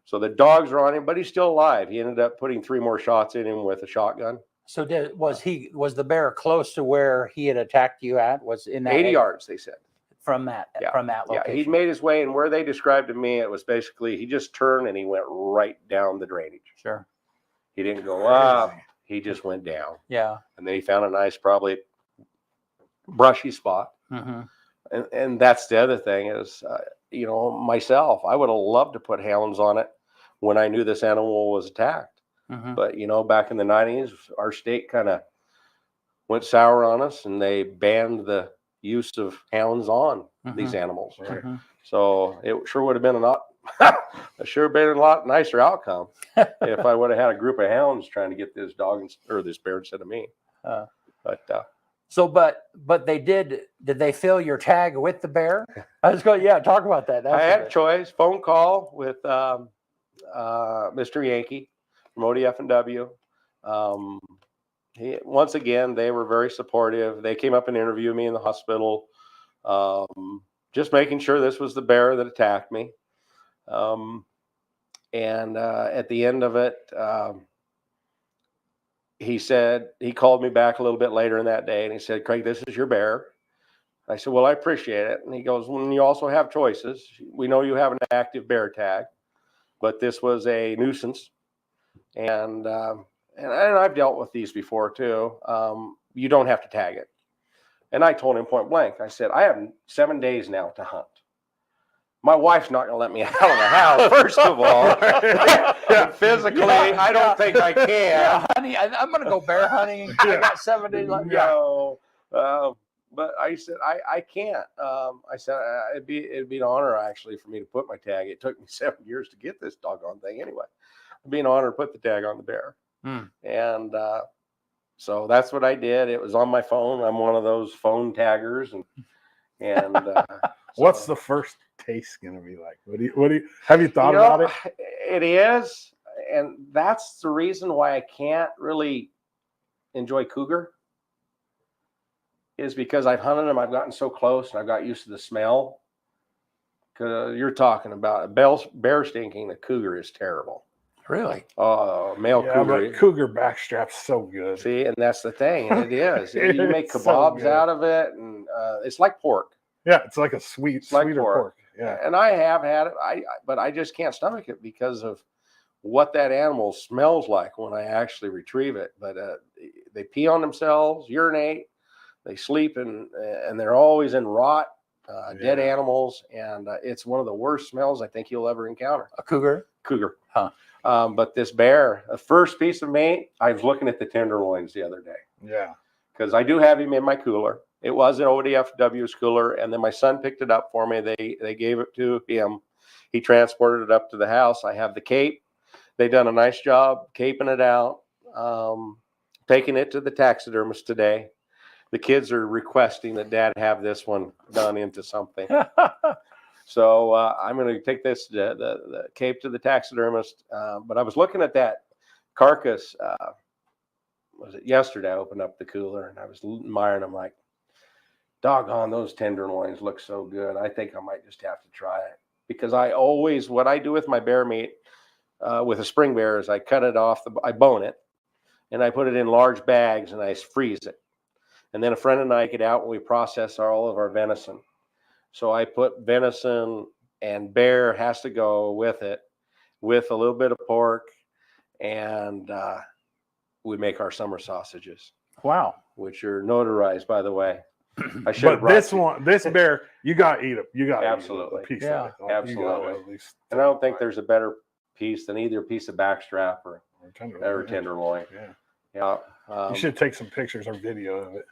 So the dogs are on him, but he's still alive. He ended up putting 3 more shots in him with a shotgun. So was the bear close to where he had attacked you at? Was in that 80 yards, they said. From that location. Yeah, he'd made his way, and where they described to me, it was basically he just turned and he went right down the drainage. Sure. He didn't go up. He just went down. Yeah. And then he found a nice, probably brushy spot. And that's the other thing is, myself, I would have loved to put hounds on it when I knew this animal was attacked. But, back in the 90s, our state kind of went sour on us, and they banned the use of hounds on these animals. Right. So it sure would have been a lot nicer outcome if I would have had a group of hounds trying to get this dog or this bear instead of me. But they did they fill your tag with the bear? I was going, talk about that. I had a choice, phone call with Mr. Yankee from ODF&W. Once again, they were very supportive. They came up and interviewed me in the hospital, just making sure this was the bear that attacked me. And at the end of it, he called me back a little bit later in that day, and he said, Craig, this is your bear. I said, well, I appreciate it. And he goes, well, you also have choices. We know you have an active bear tag, but this was a nuisance. And I've dealt with these before too. You don't have to tag it. And I told him point blank, I said, I have 7 days now to hunt. My wife's not going to let me out of the house, first of all. Physically, I don't think I can. Yeah, honey, I'm going to go bear hunting. I got 7 days left. No. But I said, I can't. I said, it'd be an honor, actually, for me to put my tag. It took me 7 years to get this doggone thing anyway. It'd be an honor to put the tag on the bear. And so that's what I did. It was on my phone. I'm one of those phone taggers. And what's the first taste going to be like? What do you have you thought about it? It is. And that's the reason why I can't really enjoy cougar, is because I've hunted them. I've gotten so close and I've got used to the smell. Because you're talking about a bear stinking, a cougar is terrible. Really? Male Yeah, cougar. but cougar backstrap's so good. See, and that's the thing, and it is. You make It's so kebabs good. out of it, and it's like pork. Yeah, it's like a like sweeter pork. Yeah. And I have had it, but I just can't stomach it because of what that animal smells like when I actually retrieve it. But they pee on themselves, urinate, they sleep, and they're always in rot, dead animals, and it's one of the worst smells I think you'll ever encounter. A cougar? Cougar. Huh. But this bear, the first piece of meat, I was looking at the tenderloins the other day. Yeah. Because I do have him in my cooler. It was an ODFW's cooler, and then my son picked it up for me. They gave it to him. He transported it up to the house. I have the cape. They've done a nice job caping it out, taking it to the taxidermist today. The kids are requesting that Dad have this one done into something. So I'm going to take the cape to the taxidermist. But I was looking at that carcass. Was it yesterday? I opened up the cooler and I was admiring them, like, doggone, those tenderloins look so good. I think I might just have to try it, because what I do with my bear meat with a spring bear is I cut it off, I bone it, and I put it in large bags and I freeze it. And then a friend and I get out and we process all of our venison. So I put venison, and bear has to go with it, with a little bit of pork, and we make our summer sausages. Wow. Which are notarized, by the way. I should. But this bear, you got to eat it. You got to absolutely eat a piece Yeah. of it. Absolutely. At least And I don't think there's a better piece than either a piece of backstrap or tenderloin. Yeah. Yeah. You should take some pictures or video of it.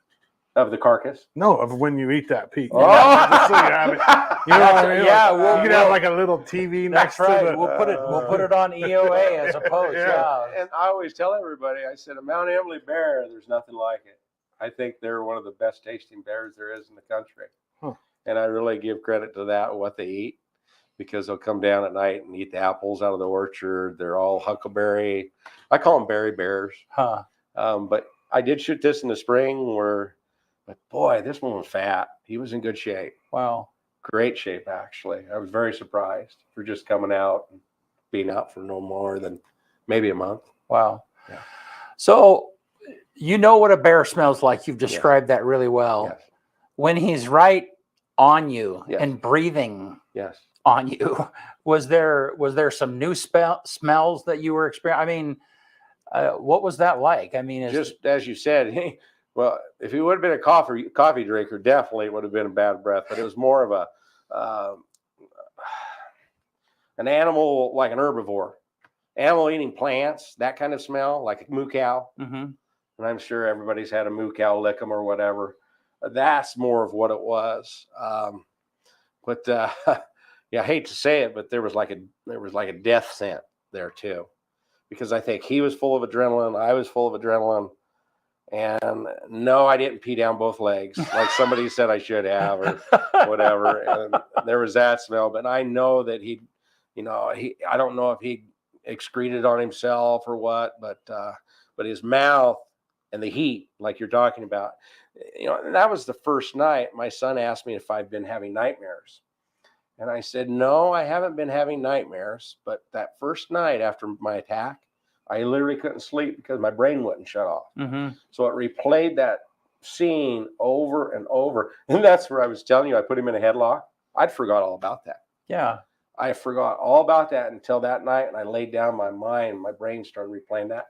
Of the carcass? No, of when you eat that piece. Oh. Just so you have it. You know what I mean? Yeah, you can have like a little TV next That's right. to the. We'll put it on EOA as a post. Yeah. And I always tell everybody, I said, a Mount Emily bear, there's nothing like it. I think they're one of the best tasting bears there is in the country. Huh. And I really give credit to that, what they eat, because they'll come down at night and eat the apples out of the orchard. They're all huckleberry. I call them berry bears. Huh. But I did shoot this in the spring but boy, this one was fat. He was in good shape. Wow. Great shape, actually. I was very surprised for just coming out and being out for no more than maybe a month. Wow. Yeah. So you know what a bear smells like. You've described that really well. Yes. When he's right on you Yes. and breathing Yes. on you, was there some new smells that you were experiencing? I mean, what was that like? I mean, Just as you said, well, if he would have been a coffee drinker, definitely it would have been a bad breath. But it was more of an animal, like an herbivore, animal eating plants, that kind of smell, like a moo cow. Mm-hmm. And I'm sure everybody's had a moo cow lick them or whatever. That's more of what it was. Yeah, I hate to say it, but there was like a death scent there too, because I think he was full of adrenaline. I was full of adrenaline. And no, I didn't pee down both legs like somebody said I should have or whatever. And there was that smell, but I know that I don't know if he excreted on himself or what, but his mouth and the heat, like you're talking about, and that was the first night. My son asked me if I've been having nightmares. And I said, no, I haven't been having nightmares. But that first night after my attack, I literally couldn't sleep because my brain wouldn't shut off. Mm-hmm. So it replayed that scene over and over. And that's where I was telling you, I put him in a headlock. I'd forgot all about that. Yeah. I forgot all about that until that night. And I laid down my mind. My brain started replaying that.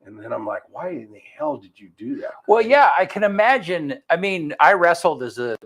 And then I'm like, why in the hell did you do that? Well, yeah, I can imagine. I mean, I wrestled as a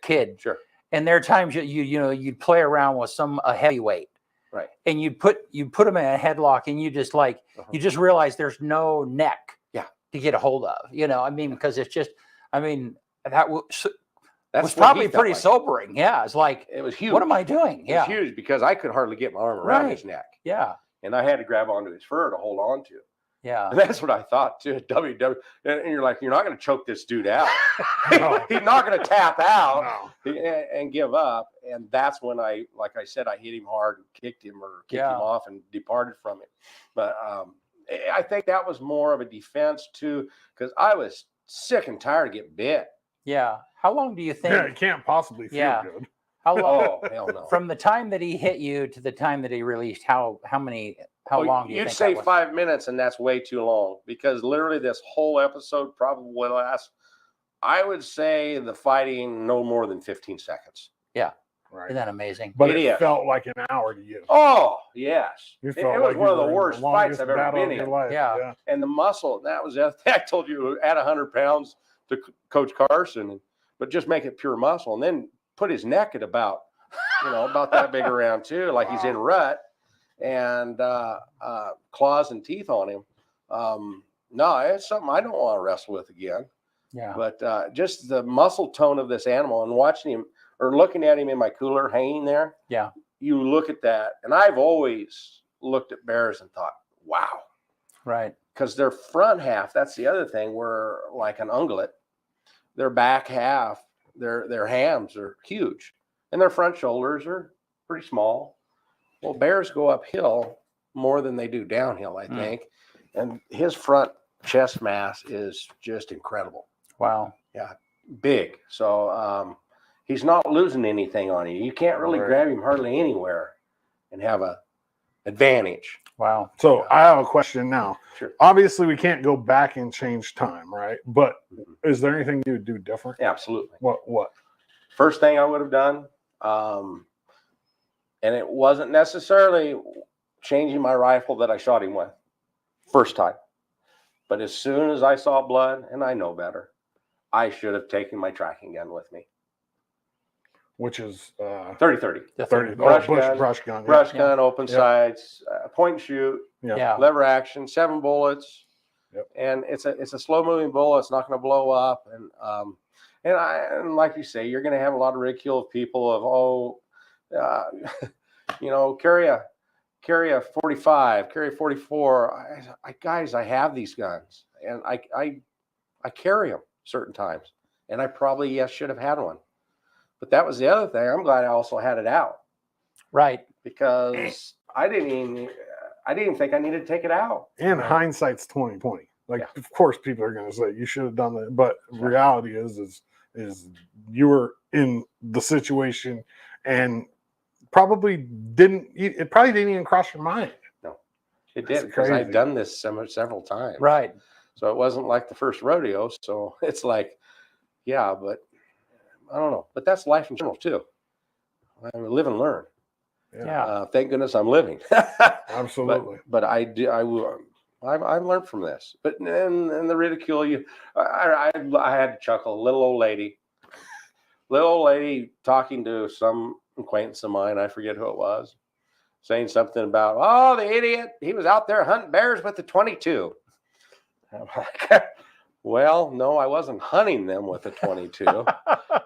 kid. Sure. And there are times you'd play around with a heavyweight. Right. And you'd put them in a headlock, and you just you just realize there's no neck to get a hold of. I mean, because it's just, I mean, that was probably pretty sobering. Yeah. It's like, it was huge. What am I doing? It was huge because I could hardly get my arm around his neck. Yeah. And I had to grab onto his fur to hold on to. Yeah. And that's what I thought too. And you're like, you're not going to choke this dude out. No. He's not going to tap out No. and give up. And that's when like I said, I hit him hard and kicked him him off and departed from it. But I think that was more of a defense too, because I was sick and tired of getting bit. Yeah. How long do you think? Yeah, it can't possibly feel good. How long? Oh, hell no. From the time that he hit you to the time that he released, how long do you You'd think say that was? 5 minutes, and that's way too long because literally this whole episode probably lasts, I would say, the fighting no more than 15 seconds. Yeah. Right. Isn't that amazing? But It it is. felt like an hour to you. Oh, yes. You It felt was like one you of the were in worst fights longest I've ever battle been of your in. life. Yeah. And the muscle, that was the other thing I told you, add 100 pounds to Coach Carson, but just make it pure muscle. And then put his neck at about that big around too, like he's in rut, and claws and teeth on him. No, it's something I don't want to wrestle with again. Yeah. But just the muscle tone of this animal and watching him or looking at him in my cooler hanging there. Yeah. You look at that, and I've always looked at bears and thought, wow. Right. Because their front half, that's the other thing, were like an ungulate. Their back half, their hams are huge, and their front shoulders are pretty small. Well, bears go uphill more than they do downhill, I think. And his front chest mass is just incredible. Wow. Yeah, big. So he's not losing anything on you. You can't really grab him hardly anywhere and have a advantage. Wow. So I have a question now. Sure. Obviously, we can't go back and change time, right? But is there anything you would do different? Absolutely. What? First thing I would have done, and it wasn't necessarily changing my rifle that I shot him with first time. But as soon as I saw blood, and I know better, I should have taken my tracking gun with me. Which is 30-30. The 30 Brush brush gun. gun. Brush gun, open Yeah. sights, point and shoot, Yeah. lever action, 7 bullets. Yep. And it's a slow moving bullet. It's not going to blow up. And like you say, you're going to have a lot of ridicule of people of, carry a 45, carry a 44. Guys, I have these guns, and I carry them certain times, and I probably should have had one. But that was the other thing. I'm glad I also had it out. Right. Because I didn't even think I needed to take it out. And hindsight's 20/20. Like, of course, people are going to say you should have done that, but reality is you were in the situation and probably didn't even cross your mind. No, it did, because crazy. I've done this several times. Right. So it wasn't like the first rodeo. So it's like, yeah, but I don't know. But that's life in general too. I mean, live and learn. Yeah. Thank goodness I'm living. Absolutely. But I've learned from this. But and the ridicule, I had to chuckle. Little old lady talking to some acquaintance of mine, I forget who it was, saying something about, oh, the idiot, he was out there hunting bears with the 22. I'm like, well, no, I wasn't hunting them with a 22.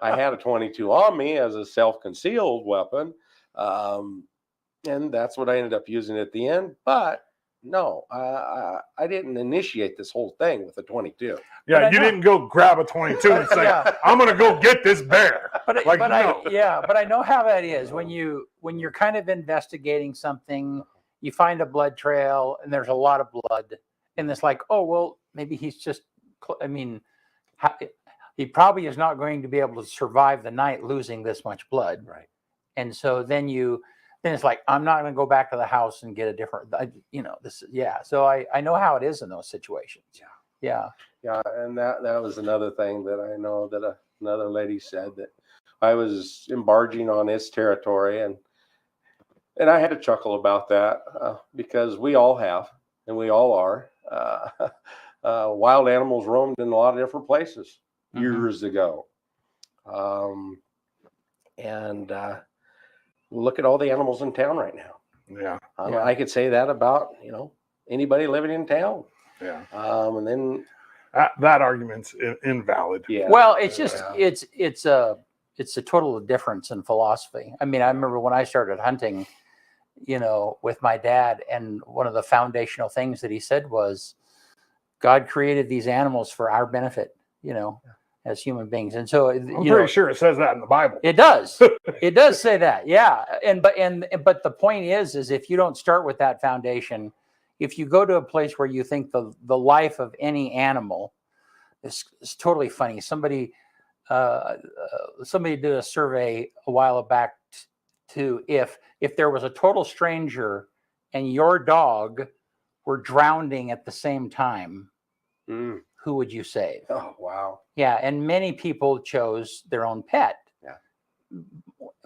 I had a 22 on me as a self-concealed weapon, and that's what I ended up using at the end. But no, I didn't initiate this whole thing with a 22. Yeah, you didn't go grab a 22 and say, I'm going to go get this bear. But I know how that is when you're kind of investigating something, you find a blood trail and there's a lot of blood, and it's like, oh well, maybe he's just. I mean, he probably is not going to be able to survive the night losing this much blood, Right? And so then it's like, I'm not going to go back to the house and get a different. So I know how it is in those situations. Yeah. And that was another thing that I know that another lady said, that I was embarging on its territory, and I had to chuckle about that because we all have, and we all are. Wild animals roamed in a lot of different places years ago, and look at all the animals in town right now. Yeah, I could say that about anybody living in town. Yeah, and then that argument's invalid. Yeah. Well, it's just it's a total difference in philosophy. I mean, I remember when I started hunting, with my dad, and one of the foundational things that he said was, God created these animals for our benefit, as human beings. And so I'm pretty sure it says that in the Bible. It does. It does say that. Yeah. But the point is if you don't start with that foundation, if you go to a place where you think the life of any animal is totally funny. Somebody somebody did a survey a while back to if there was a total stranger and your dog were drowning at the same time, who would you save? Oh, wow. Yeah, and many people chose their own pet. Yeah.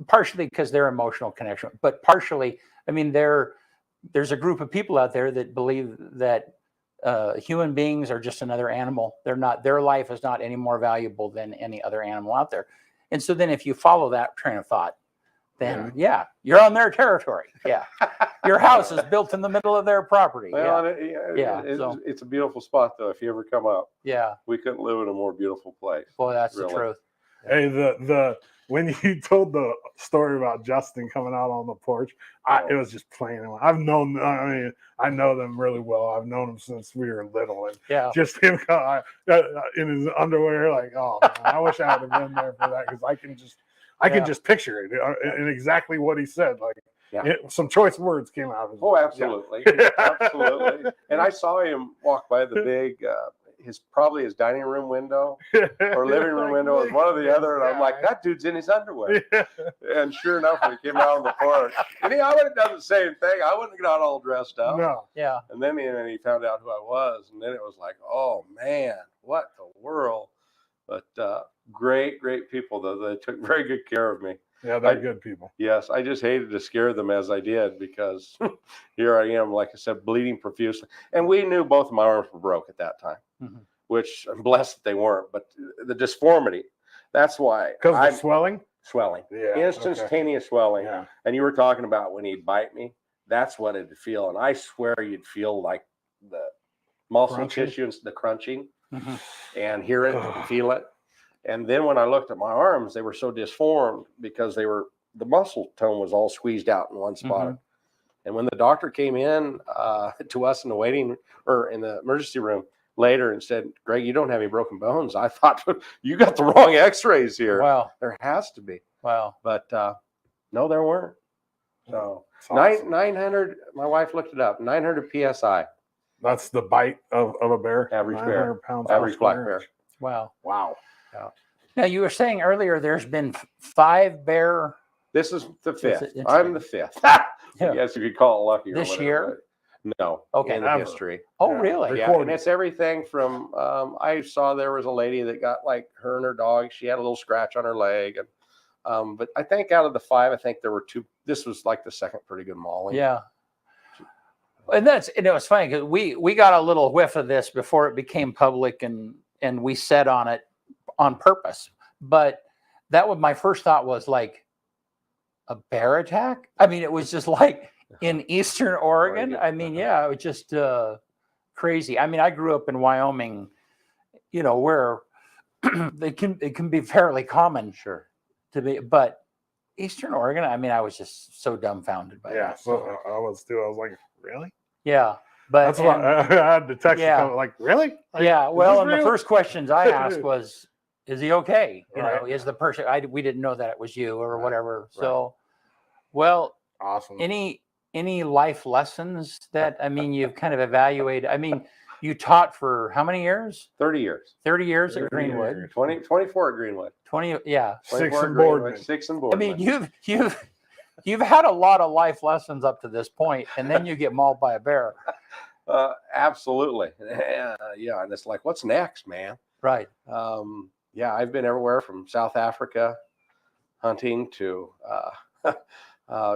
Partially because their emotional connection, but partially, I mean, there's a group of people out there that believe that human beings are just another animal. They're not, their life is not any more valuable than any other animal out there. And so then if you follow that train of thought, then yeah, you're on their territory. Yeah. Your house is built in the middle of their property. Well, Yeah. It's a beautiful spot, though. If you ever come up, Yeah. we couldn't live in a more beautiful place. Boy, that's really. the truth. Hey, the when you told the story about Justin coming out on the porch, it was just plain. I mean, I know them really well. I've known them since we were little, and just him in his underwear, like, oh man, I wish I would have been there for that, because I can just picture it and exactly what he said. Like, some choice words came out of his mouth. Absolutely, absolutely. And I saw him walk by the big. Probably his dining room window or living room window, or one or the other, and I'm like, that dude's in his underwear. And sure enough, when he came out on the porch, and I would have done the same thing. I wouldn't have got all dressed up. No. Yeah. And then he found out who I was, and then it was like, oh man, what the world! But great people, though. They took very good care of me. Yeah, they're good people. Yes, I just hated to scare them as I did, because here I am, like I said, bleeding profusely. And we knew both of my arms were broke at that time, which I'm blessed that they weren't. But the deformity, that's why. Because of swelling? Swelling. Yeah. Instantaneous swelling. Yeah. And you were talking about when he'd bite me, that's what it'd feel. And I swear you'd feel like the muscle tissue and the crunching and hear it and feel it. And then when I looked at my arms, they were so disformed because the muscle tone was all squeezed out in one spot. And when the doctor came in to us in the in the emergency room later and said, Greg, you don't have any broken bones, I thought, you got the wrong x-rays here. Wow. There has to be. Wow. But no, there weren't. So awesome. 900, my wife looked it up, 900 PSI. That's the bite of a bear? Average bear. Pounds average black bear. Wow. Wow. Yeah. Now, you were saying earlier there's been 5 bear. This is the 5th. Interesting. I'm the 5th. I guess you could call it lucky. This year? No. Okay. In history. Oh, really? Yeah. And it's everything from, I saw there was a lady that got, like, her and her dog, she had a little scratch on her leg. And but I think out of the 5, I think there were 2. This was like the second pretty good mauling. Yeah. And it was funny because we got a little whiff of this before it became public, and we set on it on purpose. But that was my first thought, was like, a bear attack? I mean, it was just like in Eastern Oregon. I mean, yeah, it was just crazy. I mean, I grew up in Wyoming, where it can be fairly common. Sure. To be, but Eastern Oregon, I mean, I was just so dumbfounded by that. So I was too. I was like, really? Yeah. But that's why I had the text like, really? Like, yeah. Well, and the first questions I asked was, is he okay? Is the person, we didn't know that it was you or whatever. So, well, awesome. Mm-hmm. Any life lessons that, I mean, you've kind of evaluated? I mean, you taught for how many years? 30 years. 30 years at Greenwood. 24 at Greenwood. 20, yeah. 6 in Boardman. 6 in Boardman. I mean, you've had a lot of life lessons up to this point, and then you get mauled by a bear. Absolutely. Yeah. And it's like, what's next, man? Right. Yeah, I've been everywhere from South Africa hunting to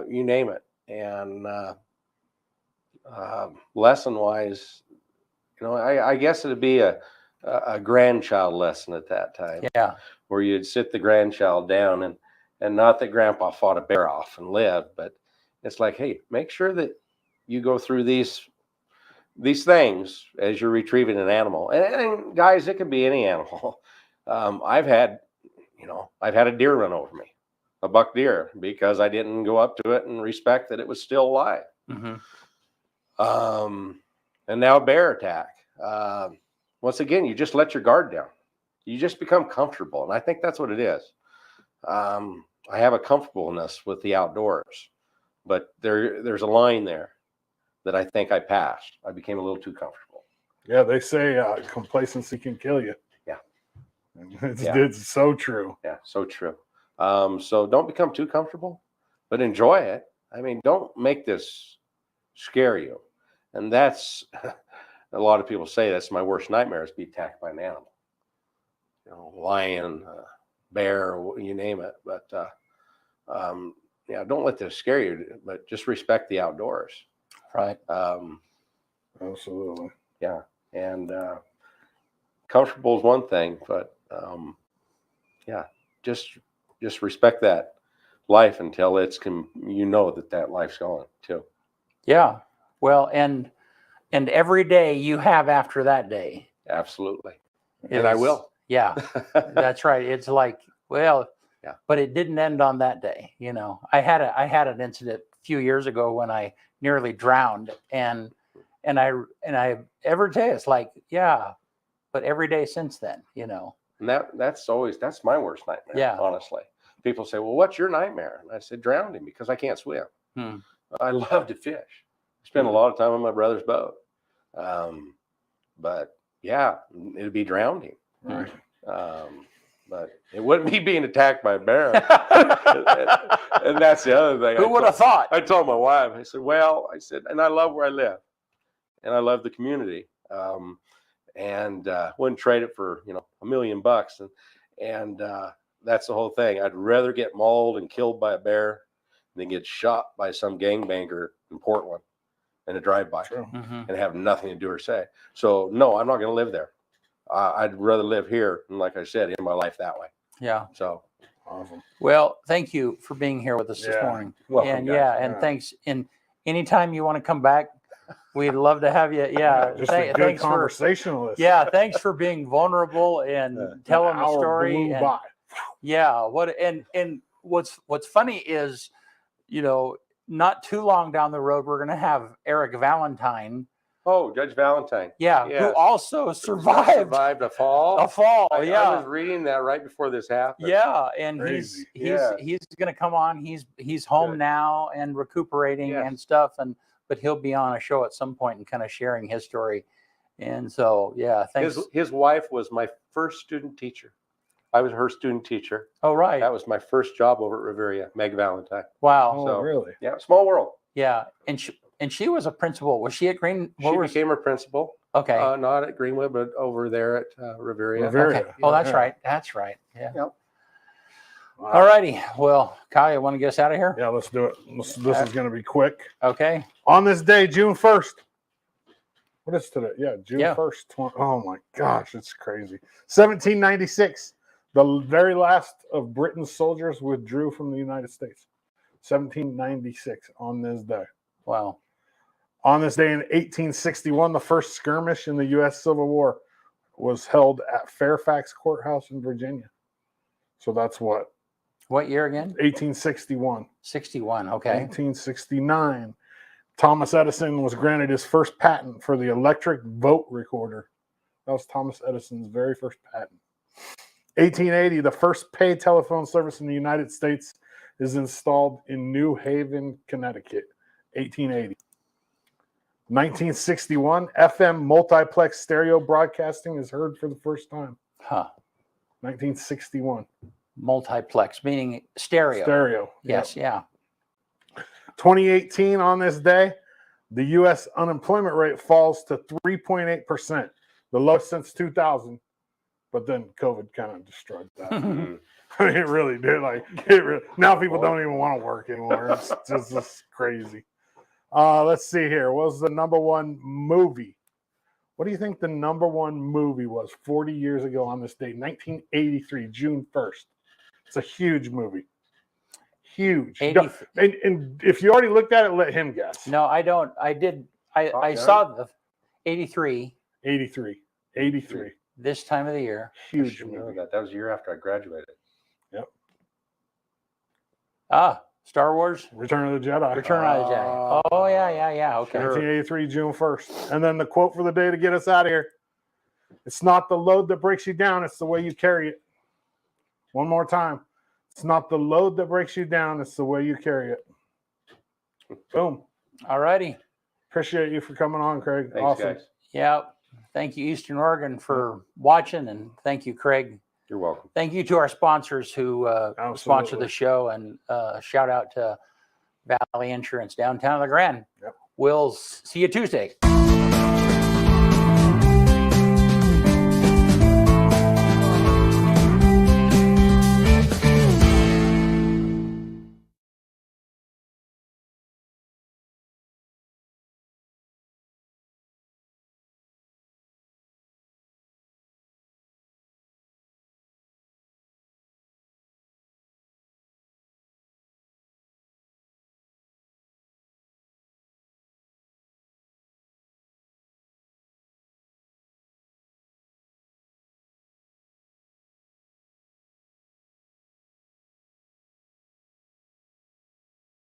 you name it. And lesson wise, I guess it'd be a grandchild lesson at that time. Yeah. Where you'd sit the grandchild down, and not that grandpa fought a bear off and lived, but it's like, hey, make sure that you go through these things as you're retrieving an animal. And guys, it could be any animal. I've had a deer run over me, a buck deer, because I didn't go up to it and respect that it was still alive. And now a bear attack. Once again, you just let your guard down. You just become comfortable. And I think that's what it is. I have a comfortableness with the outdoors, but there's a line there that I think I passed. I became a little too comfortable. Yeah, they say complacency can kill you. Yeah. It's so true. Yeah, so true. So don't become too comfortable, but enjoy it. I mean, don't make this scare you. And that's a lot of people say that's my worst nightmare is be attacked by an animal. Lion, bear, you name it. But yeah, don't let this scare you, but just respect the outdoors. Right. Absolutely. Yeah. And comfortable is one thing, but yeah, just respect that life until that life's going too. Yeah. Well, and every day you have after that day. Absolutely. And I will. Yeah, that's right. It's like, well, yeah, but it didn't end on that day. I had an incident a few years ago when I nearly drowned, and I ever tell you, it's like, yeah, but every day since then, And that's my worst nightmare. Yeah. Honestly, people say, well, what's your nightmare? And I said, drowning, because I can't swim. I love to fish. I spend a lot of time on my brother's boat. But yeah, it'd be drowning. Right. But it wouldn't be being attacked by a bear. And that's the other thing. Who would have thought? I told my wife, I said, and I love where I live, and I love the community, and wouldn't trade it for $1 million. And that's the whole thing. I'd rather get mauled and killed by a bear than get shot by some gangbanger in Portland in a drive-by and have nothing to do or say. So no, I'm not going to live there. I'd rather live here, and like I said, end my life that way. Yeah. So awesome. Well, thank you for being here with us this morning. Welcome, and guys. Thanks. And anytime you want to come back, we'd love to have you. Yeah. Just a good conversationalist. Thanks for being vulnerable and telling the story. And, yeah. What's funny is, not too long down the road, we're going to have Eric Valentine. Oh, Judge Valentine. Yeah, yes. Who also survived a fall. A fall. I was reading that right before this happened. Yeah, and Crazy. he's going to come on. He's home now and recuperating and stuff, but he'll be on a show at some point and kind of sharing his story. And so, yeah, thanks. His wife was my first student teacher. I was her student teacher. Oh, right. That was my first job over at Riveria, Meg Valentine. Wow. Oh, really? Yeah, small world. Yeah, and she was a principal. Was she at Green? She became a principal. Okay. Not at Greenwood, but over there at Riveria. Okay. Oh, that's right. That's right. Yeah. Yep. Wow. All righty. Well, Kyle, you want to get us out of here? Yeah, let's do it. This is going to be quick. Okay. On this day, June 1st. What is today? Yeah, June 1st. Oh, my gosh. It's crazy. 1796. The very last of Britain's soldiers withdrew from the United States. 1796 on this day. Wow. On this day in 1861, the first skirmish in the U.S. Civil War was held at Fairfax Courthouse in Virginia. So that's what? What year again? 1861. 61. Okay. 1869. Thomas Edison was granted his first patent for the electric vote recorder. That was Thomas Edison's very first patent. 1880, the first pay telephone service in the United States is installed in New Haven, Connecticut. 1880. 1961, FM multiplex stereo broadcasting is heard for the first time. 1961. Multiplex, meaning stereo. Stereo. Yes, yep. Yeah. 2018, on this day, the U.S. unemployment rate falls to 3.8%, the lowest since 2000. But then COVID kind of destroyed that. I mean, it really did. Now people don't even want to work anymore. It's just crazy. Let's see here. What was the number one movie? What do you think the number one movie was 40 years ago on this date? 1983, June 1st. It's a huge movie. Huge. And if you already looked at it, let him guess. No, I don't. I did. I saw the 83. 83. This time of the year. Huge movie. That was a year after I graduated. Yep. Star Wars? Return of the Jedi. Return of the Jedi. Oh, yeah. Okay. 1983, June 1st. And then the quote for the day to get us out of here. It's not the load that breaks you down, it's the way you carry it. One more time. It's not the load that breaks you down, it's the way you carry it. Boom. All righty. Appreciate you for coming on, Craig. Thanks, awesome. Guys. Yeah. Thank you, Eastern Oregon, for watching, and thank you, Craig. You're welcome. Thank you to our sponsors who sponsor Absolutely. the show, and shout out to Valley Insurance, downtown La Grande. Yep. We'll see you Tuesday.